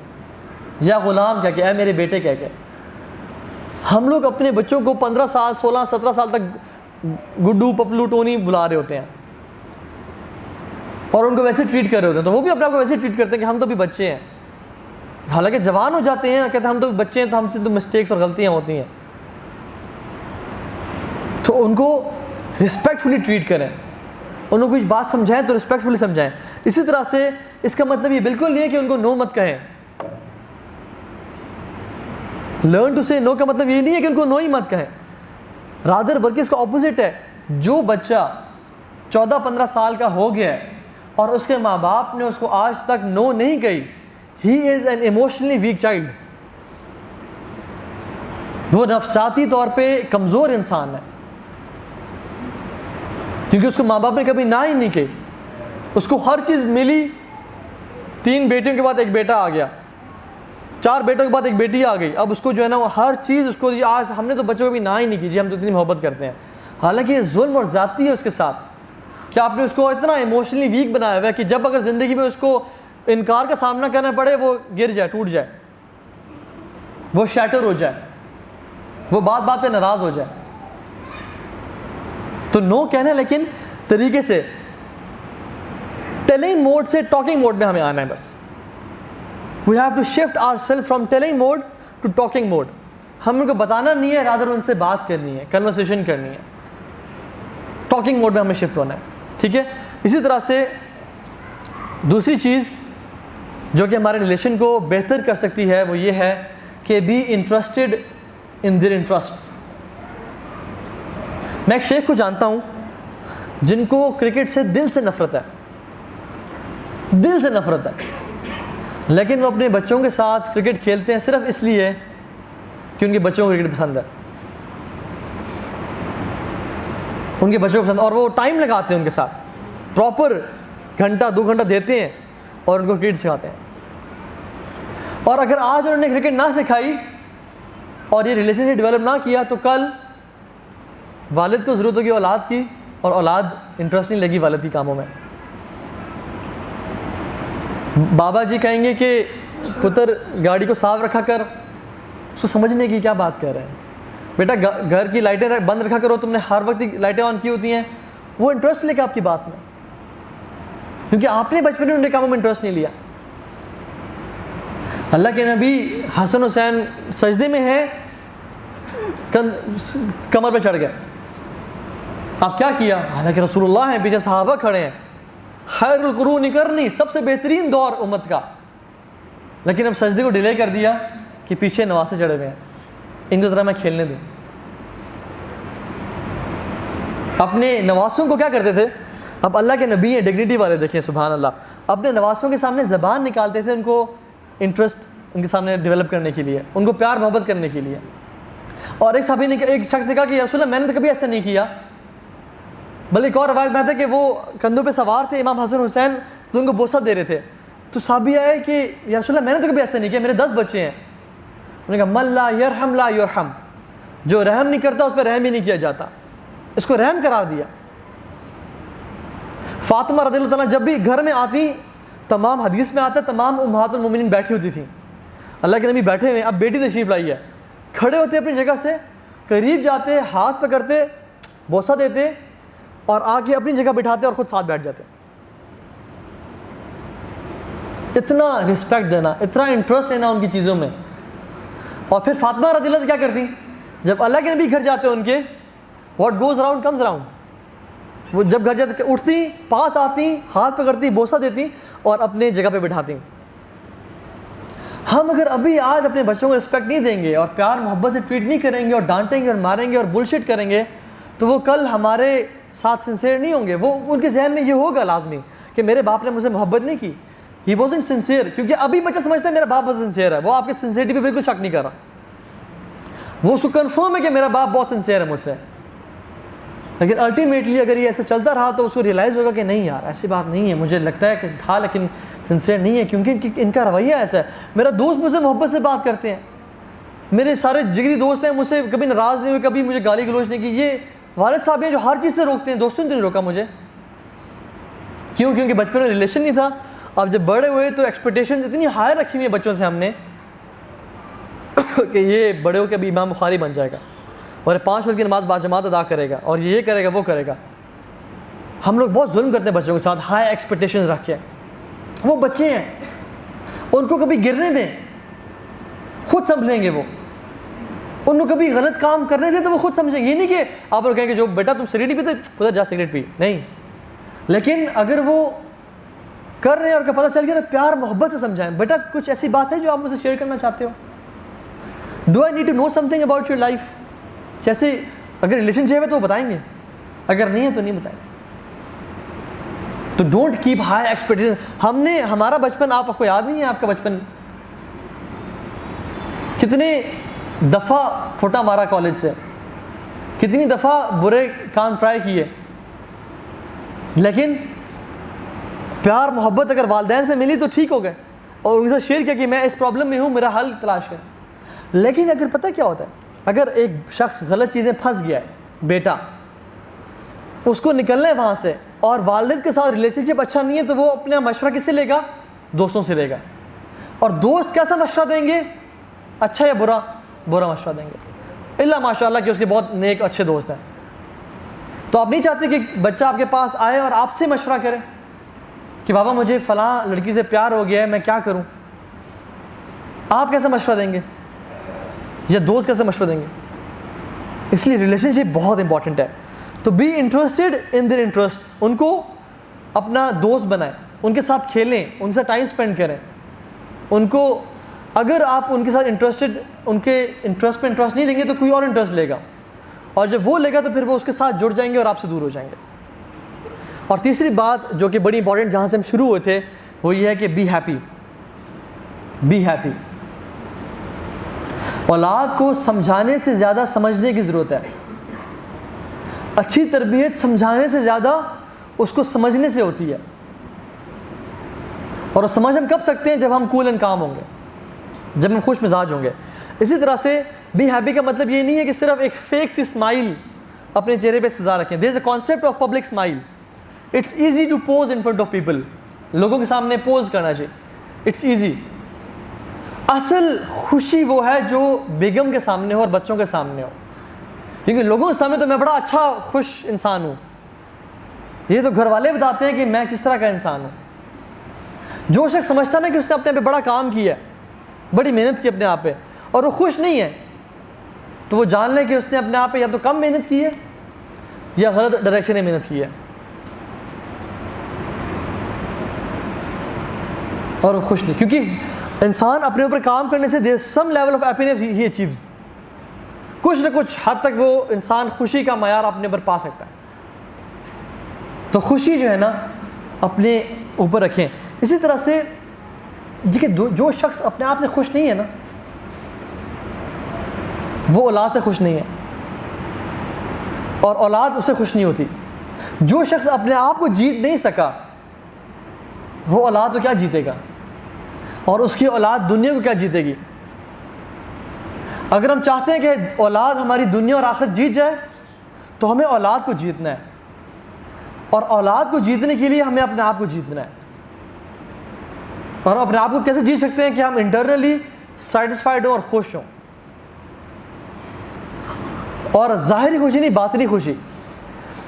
یا غلام کہہ کے، اے میرے بیٹے کہہ کے. ہم لوگ اپنے بچوں کو 15 سال 16 17 سال تک گڈو پپلو ٹونی بلا رہے ہوتے ہیں اور ان کو ویسے ٹریٹ کر رہے ہوتے ہیں، تو وہ بھی اپنے آپ کو ویسے ٹریٹ کرتے ہیں کہ ہم تو بھی بچے ہیں. حالانکہ جوان ہو جاتے ہیں، کہتے ہیں ہم تو بچے ہیں، تو ہم سے تو مسٹیکس اور غلطیاں ہوتی ہیں. تو ان کو رسپیکٹفلی ٹریٹ کریں، ان کو کچھ بات سمجھائیں تو رسپیکٹفلی سمجھائیں. اسی طرح سے اس کا مطلب یہ بالکل نہیں ہے کہ ان کو نو مت کہیں. لرن ٹو سے نو کا مطلب یہ نہیں ہے کہ ان کو نو ہی مت کہیں، رادر بلکہ اس کا اپوزٹ ہے. جو بچہ 14-15 سال کا ہو گیا ہے اور اس کے ماں باپ نے اس کو آج تک نو نہیں کہی، he is an emotionally weak child. وہ نفسیاتی طور پہ کمزور انسان ہے کیونکہ اس کو ماں باپ نے کبھی نہ ہی نہیں کہی. اس کو ہر چیز ملی، 3 بیٹیوں کے بعد ایک بیٹا آ گیا، 4 بیٹوں کے بعد ایک بیٹی آ گئی. اب اس کو جو ہے نا وہ ہر چیز اس کو، آج ہم نے تو بچوں کو بھی نہ ہی نہیں کی جی، ہم تو اتنی محبت کرتے ہیں. حالانکہ یہ ظلم اور زیادتی ہے اس کے ساتھ کہ آپ نے اس کو اتنا ایموشنلی ویک بنایا ہوا ہے کہ جب اگر زندگی میں اس کو انکار کا سامنا کرنا پڑے وہ گر جائے، ٹوٹ جائے، وہ شیٹر ہو جائے، وہ بات بات پہ ناراض ہو جائے. تو نو کہنا لیکن طریقے سے، ٹیلنگ موڈ سے ٹاکنگ موڈ میں ہمیں آنا ہے. بس we have to shift ourselves from telling mode to talking mode. ہم ان کو بتانا نہیں ہے، رادر ان سے بات کرنی ہے، کنورسیشن کرنی ہے. ٹاکنگ موڈ میں ہمیں شفٹ ہونا ہے. ٹھیک ہے. اسی طرح سے دوسری چیز جو کہ ہمارے ریلیشن کو بہتر کر سکتی ہے وہ یہ ہے کہ be interested in their interests. میں ایک شیخ کو جانتا ہوں جن کو کرکٹ سے دل سے نفرت ہے، دل سے نفرت ہے، لیکن وہ اپنے بچوں کے ساتھ کرکٹ کھیلتے ہیں صرف اس لیے کہ ان کے بچوں کو کرکٹ پسند ہے، ان کے بچوں کو پسند، اور وہ ٹائم لگاتے ہیں ان کے ساتھ، پراپر گھنٹہ 2 گھنٹہ دیتے ہیں اور ان کو کرکٹ سکھاتے ہیں. اور اگر آج انہوں نے کرکٹ نہ سکھائی اور یہ ریلیشن شپ ڈیولپ نہ کیا تو کل والد کو ضرورت ہوگی اولاد کی، اور اولاد انٹرسٹ نہیں لگی والد کی کاموں میں. بابا جی کہیں گے کہ پتر گاڑی کو صاف رکھا کر، اس کو سمجھنے کی کیا بات کر رہے ہیں، بیٹا گھر کی لائٹیں بند رکھا کرو، تم نے ہر وقت لائٹیں آن کی ہوتی ہیں. وہ انٹرسٹ لے کے آپ کی بات میں، کیونکہ آپ نے بچپن میں ان کے کاموں میں انٹرسٹ نہیں لیا. اللہ کے نبی حسن حسین سجدے میں ہیں، کمر پہ چڑھ گئے، آپ کیا کیا؟ حالانکہ رسول اللہ ہیں، پیچھے صحابہ کھڑے ہیں، خیر القرون کرنی، سب سے بہترین دور امت کا، لیکن اب سجدے کو ڈیلے کر دیا کہ پیچھے نواسے چڑھے ہوئے ہیں، ان کو ذرا میں کھیلنے دوں. اپنے نواسوں کو کیا کرتے تھے؟ اب اللہ کے نبی ہیں، ڈگنیٹی والے، دیکھیں سبحان اللہ، اپنے نواسوں کے سامنے زبان نکالتے تھے ان کو انٹرسٹ ان کے سامنے ڈیولپ کرنے کے لیے، ان کو پیار محبت کرنے کے لیے. اور ایک صحابی نے، ایک شخص نے کہا کہ یا رسول اللہ میں نے تو کبھی ایسا نہیں کیا. بلکہ ایک اور روایت میں ہے کہ وہ کندھوں پہ سوار تھے امام حسن حسین، تو ان کو بوسہ دے رہے تھے. تو صحابی آئے کہ یا رسول اللہ میں نے تو کبھی ایسا نہیں کیا، میرے 10 بچے ہیں. انہوں نے کہا من لا یرحم لا یرحم، جو رحم نہیں کرتا اس پہ رحم ہی نہیں کیا جاتا، اس کو رحم قرار دیا. فاطمہ رضی اللہ عنہا جب بھی گھر میں آتی، تمام حدیث میں آتا ہے تمام امہات المومنین بیٹھی ہوتی تھیں، اللہ کے نبی بیٹھے ہوئے، اب بیٹی تشریف لائی ہے، کھڑے ہوتے اپنی جگہ سے، قریب جاتے، ہاتھ پکڑتے، بوسہ دیتے اور آ کے اپنی جگہ بٹھاتے اور خود ساتھ بیٹھ جاتے. اتنا رسپیکٹ دینا، اتنا انٹرسٹ لینا ان کی چیزوں میں. اور پھر فاطمہ رضی اللہ عنہا کیا کرتی؟ جب اللہ کے نبی گھر جاتے ان کے، what goes around comes around, وہ جب گھر جاتے اٹھتی، پاس آتی، ہاتھ پکڑتی، بوسہ دیتی اور اپنے جگہ پہ بٹھاتی. ہم اگر ابھی آج اپنے بچوں کو رسپیکٹ نہیں دیں گے اور پیار محبت سے ٹریٹ نہیں کریں گے اور ڈانٹیں گے اور ماریں گے اور بلشٹ کریں گے تو وہ کل ہمارے ساتھ سنسیئر نہیں ہوں گے. وہ ان کے ذہن میں یہ ہوگا لازمی کہ میرے باپ نے مجھے محبت نہیں کی. ہی وازنٹ سنسیئر, کیونکہ ابھی بچہ سمجھتا ہے میرا باپ بہت سنسیئر ہے. وہ آپ کی سنسیئرٹی پہ بالکل شک نہیں کر رہا, وہ اس کو کنفرم ہے کہ میرا باپ بہت سنسیئر ہے مجھ سے. لیکن الٹیمیٹلی اگر یہ ایسے چلتا رہا تو اس کو ریئلائز ہوگا کہ نہیں یار ایسی بات نہیں ہے, مجھے لگتا ہے کہ تھا لیکن سنسیئر نہیں ہے, کیونکہ ان کا رویہ ایسا ہے. میرا دوست مجھ سے محبت سے بات کرتے ہیں, میرے سارے جگری دوست ہیں, مجھ سے کبھی ناراض نہیں ہوئے, کبھی مجھے گالی گلوچ نہیں کی. یہ والد صاحب ہیں جو ہر چیز سے روکتے ہیں, دوستوں نے نہیں روکا مجھے. کیوں؟ کیونکہ بچپن میں ریلیشن نہیں تھا. اب جب بڑے ہوئے تو ایکسپیکٹیشن اتنی ہائی رکھی ہوئی ہیں بچوں سے ہم نے کہ یہ بڑے ہو کے ابھی امام بخاری بن جائے گا اور 5 وقت کی نماز باجماعت ادا کرے گا اور یہ کرے گا وہ کرے گا. ہم لوگ بہت ظلم کرتے ہیں بچوں کے ساتھ, ہائی ایکسپیکٹیشنز رکھ کے. وہ بچے ہیں, ان کو کبھی گرنے دیں, خود سنبھلیں گے. وہ ان کو کبھی غلط کام کرنے دیں تو وہ خود سمجھیں گے. یہ نہیں کہ آپ لوگ کہیں کہ جو بیٹا تم سگریٹ نہیں پیتے خدا جا سگریٹ پی, نہیں. لیکن اگر وہ کر رہے ہیں اور پتہ چل گیا تو پیار محبت سے سمجھائیں, بیٹا کچھ ایسی بات ہے جو آپ مجھ سے شیئر کرنا چاہتے ہو. Do I need to know something about your life. جیسے اگر ریلیشن شپ ہے تو وہ بتائیں گے, اگر نہیں ہے تو نہیں بتائیں گے. تو ڈونٹ کیپ ہائی ایکسپیکٹیشن. ہم نے ہمارا بچپن, آپ کو یاد نہیں ہے آپ کا بچپن کتنے دفعہ پھوٹا مارا کالج سے, کتنی دفعہ برے کام ٹرائی کیے, لیکن پیار محبت اگر والدین سے ملی تو ٹھیک ہو گئے اور ان سے شیئر کیا کہ میں اس پرابلم میں ہوں, میرا حل تلاش کریں. لیکن اگر پتہ کیا ہوتا ہے, اگر ایک شخص غلط چیزیں پھنس گیا ہے, بیٹا اس کو نکلنا ہے وہاں سے, اور والد کے ساتھ ریلیشن شپ اچھا نہیں ہے, تو وہ اپنا مشورہ کس سے لے گا؟ دوستوں سے لے گا. اور دوست کیسا مشورہ دیں گے؟ اچھا یا برا؟ برا مشورہ دیں گے, اللہ ماشاء اللہ کہ اس کے بہت نیک اچھے دوست ہیں. تو آپ نہیں چاہتے کہ بچہ آپ کے پاس آئے اور آپ سے مشورہ کرے کہ بابا مجھے فلاں لڑکی سے پیار ہو گیا ہے, میں کیا کروں؟ آپ کیسا مشورہ دیں گے یا دوست کیسے مشورہ دیں گے؟ اس لیے ریلیشن شپ بہت امپورٹنٹ ہے. تو be interested in their interests, ان کو اپنا دوست بنائیں, ان کے ساتھ کھیلیں, ان سے ٹائم اسپینڈ کریں. ان کو اگر آپ ان کے ساتھ انٹرسٹڈ, ان کے انٹرسٹ پہ انٹرسٹ نہیں لیں گے تو کوئی اور انٹرسٹ لے گا, اور جب وہ لے گا تو پھر وہ اس کے ساتھ جڑ جائیں گے اور آپ سے دور ہو جائیں گے. اور تیسری بات جو کہ بڑی امپورٹنٹ جہاں سے ہم شروع ہوئے تھے وہ یہ ہے کہ بی ہیپی. Be happy. اولاد کو سمجھانے سے زیادہ سمجھنے کی ضرورت ہے. اچھی تربیت سمجھانے سے زیادہ اس کو سمجھنے سے ہوتی ہے, اور وہ سمجھ ہم کب سکتے ہیں؟ جب ہم کول اینڈ کام ہوں گے, جب ہم خوش مزاج ہوں گے. اسی طرح سے بی ہیپی کا مطلب یہ نہیں ہے کہ صرف ایک فیک سی اسمائل اپنے چہرے پہ سزا رکھیں. There is a concept of public smile. It's easy to pose in front of people. لوگوں کے سامنے پوز کرنا چاہیے, اٹس ایزی. اصل خوشی وہ ہے جو بیگم کے سامنے ہو اور بچوں کے سامنے ہو, کیونکہ لوگوں کے سامنے تو میں بڑا اچھا خوش انسان ہوں, یہ تو گھر والے بتاتے ہیں کہ میں کس طرح کا انسان ہوں. جو شخص سمجھتا نا کہ اس نے اپنے پہ بڑا کام کیا ہے, بڑی محنت کی اپنے آپ پہ, اور وہ خوش نہیں ہے, تو وہ جان لیں کہ اس نے اپنے آپ پہ یا تو کم محنت کی ہے یا غلط ڈائریکشن میں محنت کی ہے, اور وہ خوش نہیں. کیونکہ انسان اپنے اوپر کام کرنے سے there some level of happiness he achieves. کچھ نہ کچھ حد تک وہ انسان خوشی کا معیار اپنے اوپر پا سکتا ہے. تو خوشی جو ہے نا اپنے اوپر رکھیں. اسی طرح سے جو شخص اپنے آپ سے خوش نہیں ہے نا وہ اولاد سے خوش نہیں ہے, اور اولاد اس سے خوش نہیں ہوتی. جو شخص اپنے آپ کو جیت نہیں سکا وہ اولاد تو کیا جیتے گا, اور اس کی اولاد دنیا کو کیا جیتے گی. اگر ہم چاہتے ہیں کہ اولاد ہماری دنیا اور آخرت جیت جائے تو ہمیں اولاد کو جیتنا ہے, اور اولاد کو جیتنے کے لیے ہمیں اپنے آپ کو جیتنا ہے. اور اپنے آپ کو کیسے جیت سکتے ہیں کہ ہم انٹرنلی سیٹسفائیڈ ہوں اور خوش ہوں, اور ظاہری خوشی نہیں باطنی خوشی.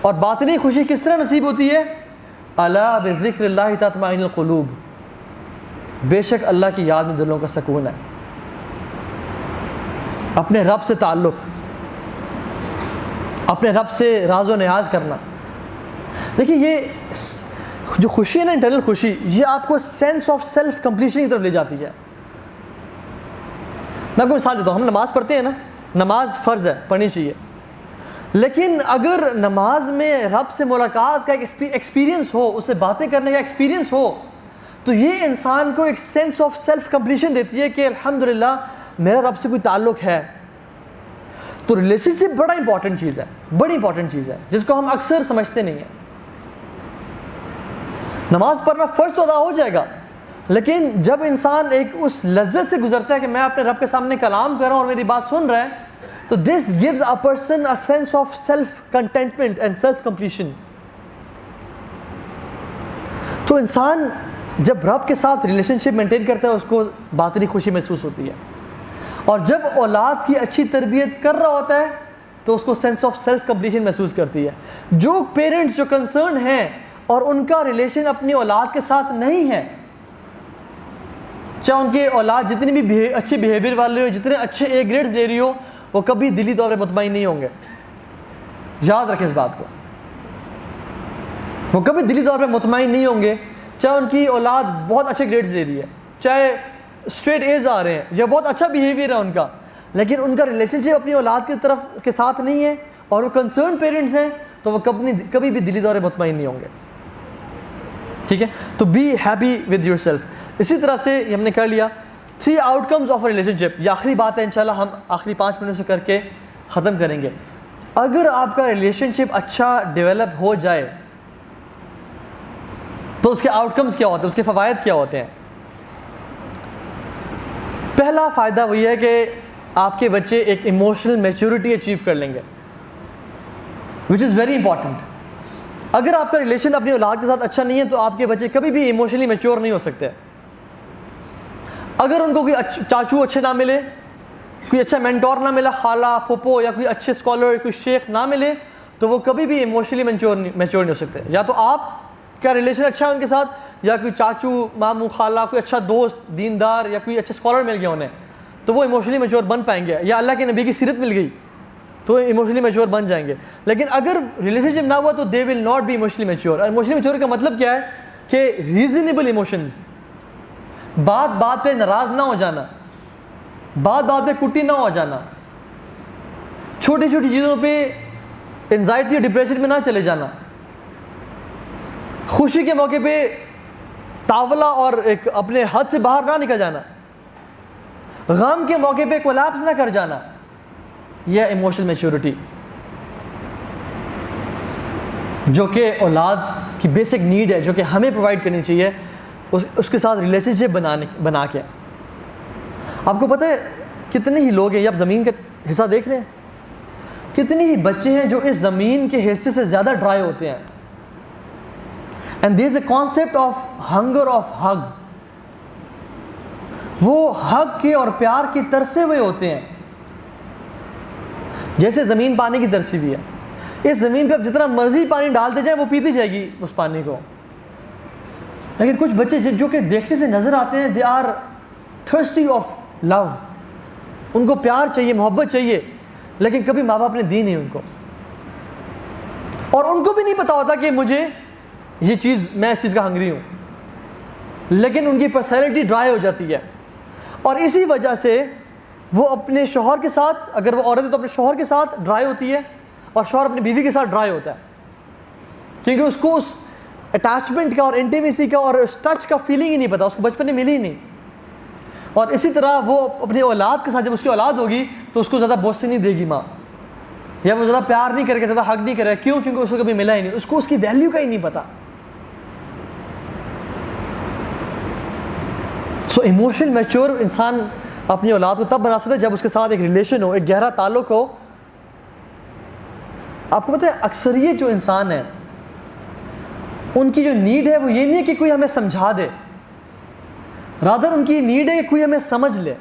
اور باطنی خوشی کس طرح نصیب ہوتی ہے؟ الا بذکر اللہ تطمئن القلوب. بے شک اللہ کی یاد میں دلوں کا سکون ہے. اپنے رب سے تعلق, اپنے رب سے راز و نیاز کرنا. دیکھیے یہ جو خوشی ہے نا, انٹرنل خوشی, یہ آپ کو سینس آف سیلف کمپلیشن کی طرف لے جاتی ہے. میں آپ کو مثال دیتا ہوں. ہم نماز پڑھتے ہیں نا, نماز فرض ہے, پڑھنی چاہیے, لیکن اگر نماز میں رب سے ملاقات کا ایک ایکسپیرینس ہو, اس سے باتیں کرنے کا ایکسپیرینس ہو, تو یہ انسان کو ایک سینس آف سیلف کمپلیشن دیتی ہے کہ الحمدللہ میرا رب سے کوئی تعلق ہے. تو ریلیشن شپ بڑا امپورٹنٹ چیز ہے, بڑی امپورٹنٹ چیز ہے, جس کو ہم اکثر سمجھتے نہیں ہیں. نماز پڑھنا فرض تو ادا ہو جائے گا, لیکن جب انسان ایک اس لذت سے گزرتا ہے کہ میں اپنے رب کے سامنے کلام کر رہا ہوں اور میری بات سن رہا ہے, تو this gives a person a sense of self contentment and self completion. تو انسان جب رب کے ساتھ ریلیشن شپ مینٹین کرتا ہے اس کو باطنی خوشی محسوس ہوتی ہے, اور جب اولاد کی اچھی تربیت کر رہا ہوتا ہے تو اس کو سینس آف سیلف کمپلیشن محسوس کرتی ہے. جو پیرنٹس جو کنسرن ہیں اور ان کا ریلیشن اپنی اولاد کے ساتھ نہیں ہے, چاہے ان کی اولاد جتنی بھی اچھی بیہیویئر والے ہو, جتنے اچھے اے گریڈز لے رہی ہو, وہ کبھی دلی طور پہ مطمئن نہیں ہوں گے. یاد رکھیں اس بات کو, وہ کبھی دلی طور پہ مطمئن نہیں ہوں گے, چاہے ان کی اولاد بہت اچھے گریڈز لے رہی ہے, چاہے اسٹریٹ ایز آ رہے ہیں یا بہت اچھا بیہیویئر ہے ان کا, لیکن ان کا ریلیشن شپ اپنی اولاد کی طرف کے ساتھ نہیں ہے اور وہ کنسرن پیرنٹس ہیں, تو وہ کبھی بھی دلی طور پہ مطمئن نہیں ہوں گے. ٹھیک ہے, تو be happy with yourself. اسی طرح سے ہم نے کر لیا 3 outcomes of a relationship. یہ آخری بات ہے, انشاءاللہ ہم آخری 5 منٹ سے کر کے ختم کریں گے. اگر آپ کا ریلیشن شپ اچھا ڈیولپ ہو جائے تو اس کے آؤٹ کمز کیا ہوتے ہیں, اس کے فوائد کیا ہوتے ہیں؟ پہلا فائدہ وہ یہ ہے کہ آپ کے بچے ایک ایموشنل میچورٹی اچیو کر لیں گے, وچ از ویری امپورٹنٹ. اگر آپ کا ریلیشن اپنی اولاد کے ساتھ اچھا نہیں ہے تو آپ کے بچے کبھی بھی ایموشنلی میچور نہیں ہو سکتے. اگر ان کو کوئی چاچو اچھے نہ ملے, کوئی اچھا مینٹور نہ ملا, خالہ پھوپھو یا کوئی اچھے اسکالر, کوئی شیخ نہ ملے, تو وہ کبھی بھی ایموشنلی میچور نہیں ہو سکتے. یا تو آپ کا ریلیشن اچھا ہے ان کے ساتھ, یا کوئی چاچو ماموں خالہ کوئی اچھا دوست دیندار یا کوئی اچھا اسکالر مل گیا انہیں, تو وہ ایموشنلی میچور بن پائیں گے. یا اللہ کے نبی کی سیرت مل گئی تو ایموشنلی میچور بن جائیں گے. لیکن اگر ریلیشن شپ نہ ہوا تو they will not be emotionally mature. Emotionally mature کا مطلب کیا ہے کہ ریزنیبل ایموشنز, بات پہ ناراض نہ ہو جانا, بات پہ کٹی نہ ہو جانا, چھوٹی چھوٹی چیزوں پہ انزائٹی اور ڈپریشن میں نہ چلے جانا, خوشی کے موقع پہ تاولا اور ایک اپنے حد سے باہر نہ نکل جانا, غم کے موقع پہ کولیپس نہ کر جانا. یہ ایموشنل میچورٹی جو کہ اولاد کی بیسک نیڈ ہے, جو کہ ہمیں پرووائڈ کرنی چاہیے اس کے ساتھ ریلیشن شپ بنا کے. آپ کو پتہ ہے کتنے ہی لوگ ہیں, یہ آپ زمین کا حصہ دیکھ رہے ہیں, کتنے ہی بچے ہیں جو اس زمین کے حصے سے زیادہ ڈرائی ہوتے ہیں. And there is a concept of hunger of hug. وہ حق کے اور پیار کی ترسے ہوئے ہوتے ہیں, جیسے زمین پانی کی ترسی بھی ہے. اس زمین پہ اب جتنا مرضی پانی ڈالتے جائیں وہ پیتی جائے گی اس پانی کو. لیکن کچھ بچے جو کہ دیکھنے سے نظر آتے ہیں, they are thirsty of love, ان کو پیار چاہیے, محبت چاہیے, لیکن کبھی ماں باپ نے دی نہیں ان کو, اور ان کو بھی نہیں پتا ہوتا کہ مجھے یہ چیز, میں اس چیز کا ہنگری ہوں. لیکن ان کی پرسنالٹی ڈرائی ہو جاتی ہے, اور اسی وجہ سے وہ اپنے شوہر کے ساتھ, اگر وہ عورت ہے تو اپنے شوہر کے ساتھ ڈرائی ہوتی ہے, اور شوہر اپنی بیوی کے ساتھ ڈرائی ہوتا ہے, کیونکہ اس کو اس اٹیچمنٹ کا اور انٹیمیسی کا اور اس ٹچ کا فیلنگ ہی نہیں پتا, اس کو بچپن میں ملی ہی نہیں. اور اسی طرح وہ اپنی اولاد کے ساتھ, جب اس کی اولاد ہوگی تو اس کو زیادہ بوسی نہیں دے گی ماں, یا وہ زیادہ پیار نہیں کرے گا, زیادہ حق نہیں کرے گا. کیوں؟ کیونکہ اس کو کبھی ملا ہی نہیں, اس کو اس کی ویلیو کا ہی نہیں پتا. سو ایموشنل میچور انسان اپنی اولاد کو تب بنا سکتا ہے جب اس کے ساتھ ایک ریلیشن ہو, ایک گہرا تعلق ہو. آپ کو پتہ ہے اکثریت جو انسان ہیں ان کی جو نیڈ ہے وہ یہ نہیں ہے کہ کوئی ہمیں سمجھا دے, رادر ان کی نیڈ ہے کہ کوئی ہمیں سمجھ لے.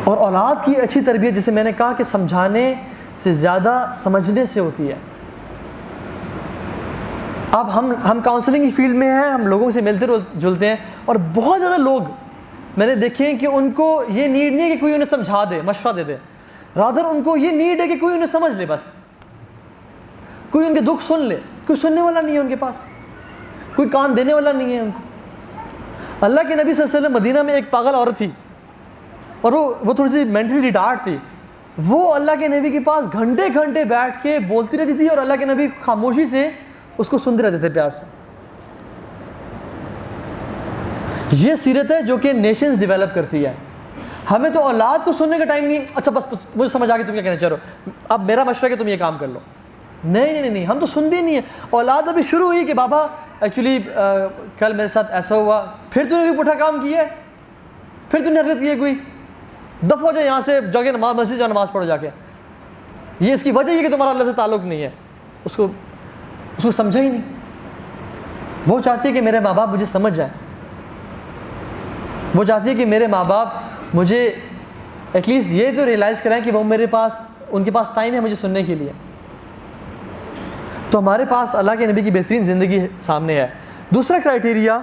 اور اولاد کی اچھی تربیت, جسے میں نے کہا کہ سمجھانے سے زیادہ سمجھنے سے ہوتی ہے. اب ہم کاؤنسلنگ کی فیلڈ میں ہیں, ہم لوگوں سے ملتے جلتے ہیں, اور بہت زیادہ لوگ میں نے دیکھے ہیں کہ ان کو یہ نیڈ نہیں ہے کہ کوئی انہیں سمجھا دے, مشورہ دے دے, رادر ان کو یہ نیڈ ہے کہ کوئی انہیں سمجھ لے, بس کوئی ان کے دکھ سن لے. کوئی سننے والا نہیں ہے ان کے پاس, کوئی کان دینے والا نہیں ہے ان کو. اللہ کے نبی صلی اللہ علیہ وسلم, مدینہ میں ایک پاگل عورت تھی, اور وہ تھوڑی سی مینٹلی ریٹارڈ تھی, وہ اللہ کے نبی کے پاس گھنٹے گھنٹے بیٹھ کے بولتی رہتی تھی اور اللہ کے نبی خاموشی سے اس کو سنتے رہتے تھے پیار سے. یہ سیرت ہے جو کہ نیشنز ڈیولپ کرتی ہے. ہمیں تو اولاد کو سننے کا ٹائم نہیں. اچھا بس مجھے سمجھ آ گئی تم کیا کہنا چاہ رہے ہو, اب میرا مشورہ ہے کہ تم یہ کام کر لو. نہیں, ہم تو سنتے نہیں ہیں. اولاد ابھی شروع ہوئی کہ بابا ایکچولی کل میرے ساتھ ایسا ہوا, پھر تم نے کوئی پٹھا کام کیا ہے, پھر تم نے حرکت کی ہے کوئی, دفع ہو جائے یہاں سے, جا کے نماز مسجد جا, نماز پڑھو جا کے. یہ اس کی وجہ یہ کہ تمہارا اللہ سے تعلق نہیں ہے. اس کو سمجھا ہی نہیں. وہ چاہتی ہے کہ میرے ماں باپ مجھے سمجھ جائیں, وہ چاہتی ہے کہ میرے ماں باپ مجھے ایٹ لیسٹ یہ تو ریئلائز کرائیں کہ وہ ان کے پاس ٹائم ہے مجھے سننے کے لیے. تو ہمارے پاس اللہ کے نبی کی بہترین زندگی سامنے ہے. دوسرا کرائٹیریا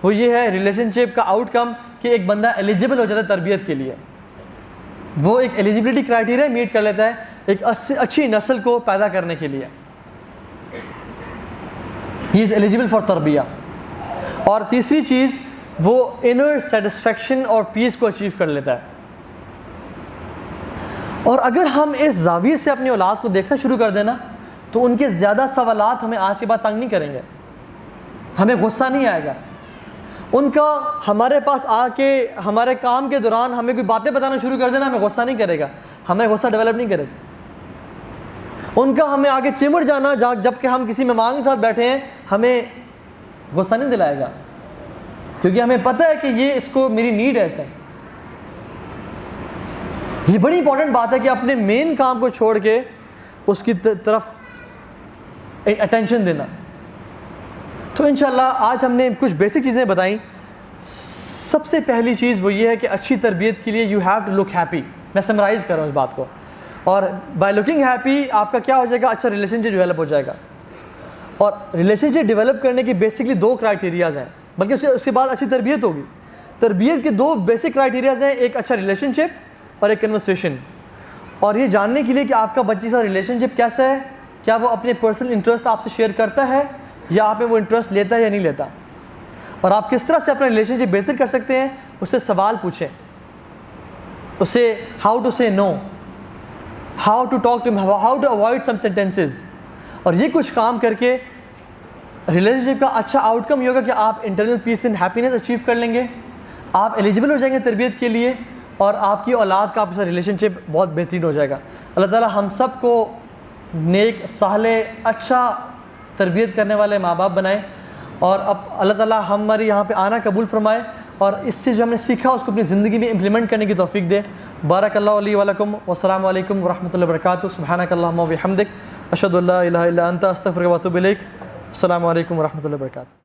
وہ یہ ہے ریلیشن شپ کا آؤٹ کم, کہ ایک بندہ ایلیجیبل ہو جاتا ہے تربیت کے لیے. وہ ایک ایلیجیبلٹی کرائٹیریا میٹ کر لیتا ہے ایک اچھی نسل کو پیدا کرنے کے لیے. ہی از ایلیجیبل فار تربیہ. اور تیسری چیز وہ انر سیٹسفیکشن اور پیس کو اچیو کر لیتا ہے. اور اگر ہم اس زاویے سے اپنی اولاد کو دیکھنا شروع کر دینا تو ان کے زیادہ سوالات ہمیں آج کے بعد تنگ نہیں کریں گے, ہمیں غصہ نہیں آئے گا. ان کا ہمارے پاس آ کے ہمارے کام کے دوران ہمیں کوئی باتیں بتانا شروع کر دینا, ہمیں غصہ نہیں کرے گا, ہمیں غصہ ڈیولپ نہیں کرے گا. ان کا ہمیں آگے چمڑ جانا جب کہ ہم کسی مہمان کے ساتھ بیٹھے ہیں, ہمیں غصہ نہیں دلائے گا, کیونکہ ہمیں پتہ ہے کہ یہ اس کو میری نیڈ ہے اس ٹائم. یہ بڑی امپورٹنٹ بات ہے کہ اپنے مین کام کو چھوڑ کے اس کی طرف اٹینشن دینا. تو انشاءاللہ آج ہم نے کچھ بیسک چیزیں بتائیں. سب سے پہلی چیز وہ یہ ہے کہ اچھی تربیت کے لیے you have to look happy. میں سمرائز کر رہا ہوں اس بات کو, اور بائی لکنگ ہیپی آپ کا کیا ہو جائے گا, اچھا ریلیشن شپ ڈیولپ ہو جائے گا. اور ریلیشن شپ ڈیولپ کرنے کی بیسکلی 2 کرائٹیریاز ہیں, بلکہ اس کے بعد اچھی تربیت ہوگی. تربیت کے 2 بیسک کرائٹیریاز ہیں, ایک اچھا ریلیشن شپ اور ایک کنورسیشن. اور یہ جاننے کے لیے کہ آپ کا بچے کا ریلیشن شپ کیسا ہے, کیا وہ اپنے پرسنل انٹرسٹ آپ سے شیئر کرتا ہے یا آپ میں وہ انٹرسٹ لیتا ہے یا نہیں لیتا, اور آپ کس طرح سے اپنا ریلیشن شپ بہتر کر سکتے ہیں, اس سے سوال پوچھیں, اسے how to say no, how to talk to, how to avoid some sentences. اور یہ کچھ کام کر کے ریلیشن شپ کا اچھا آؤٹ کم یہ ہوگا کہ آپ internal piece and happiness achieve کر لیں گے, آپ ایلیجیبل ہو جائیں گے تربیت کے لیے, اور آپ کی اولاد کا آپ کے ساتھ ریلیشن شپ بہت بہترین ہو جائے گا. اللہ تعالیٰ ہم سب کو نیک, صالح, اچھا تربیت کرنے والے ماں باپ بنائے, اور اب اللہ تعالیٰ ہماری یہاں پہ آنا قبول فرمائے, اور اس سے جو ہم نے سیکھا اس کو اپنی زندگی میں امپلیمنٹ کرنے کی توفیق دے. بارک اللہ علی ولکم, والسلام علیکم ورحمۃ اللہ وبرکاتہ. سبحانک اللہم و بحمدک, اشہد ان لا الہ الا انت, استغفرک و اتوب الیک. السلام علیکم ورحمۃ اللہ وبرکاتہ.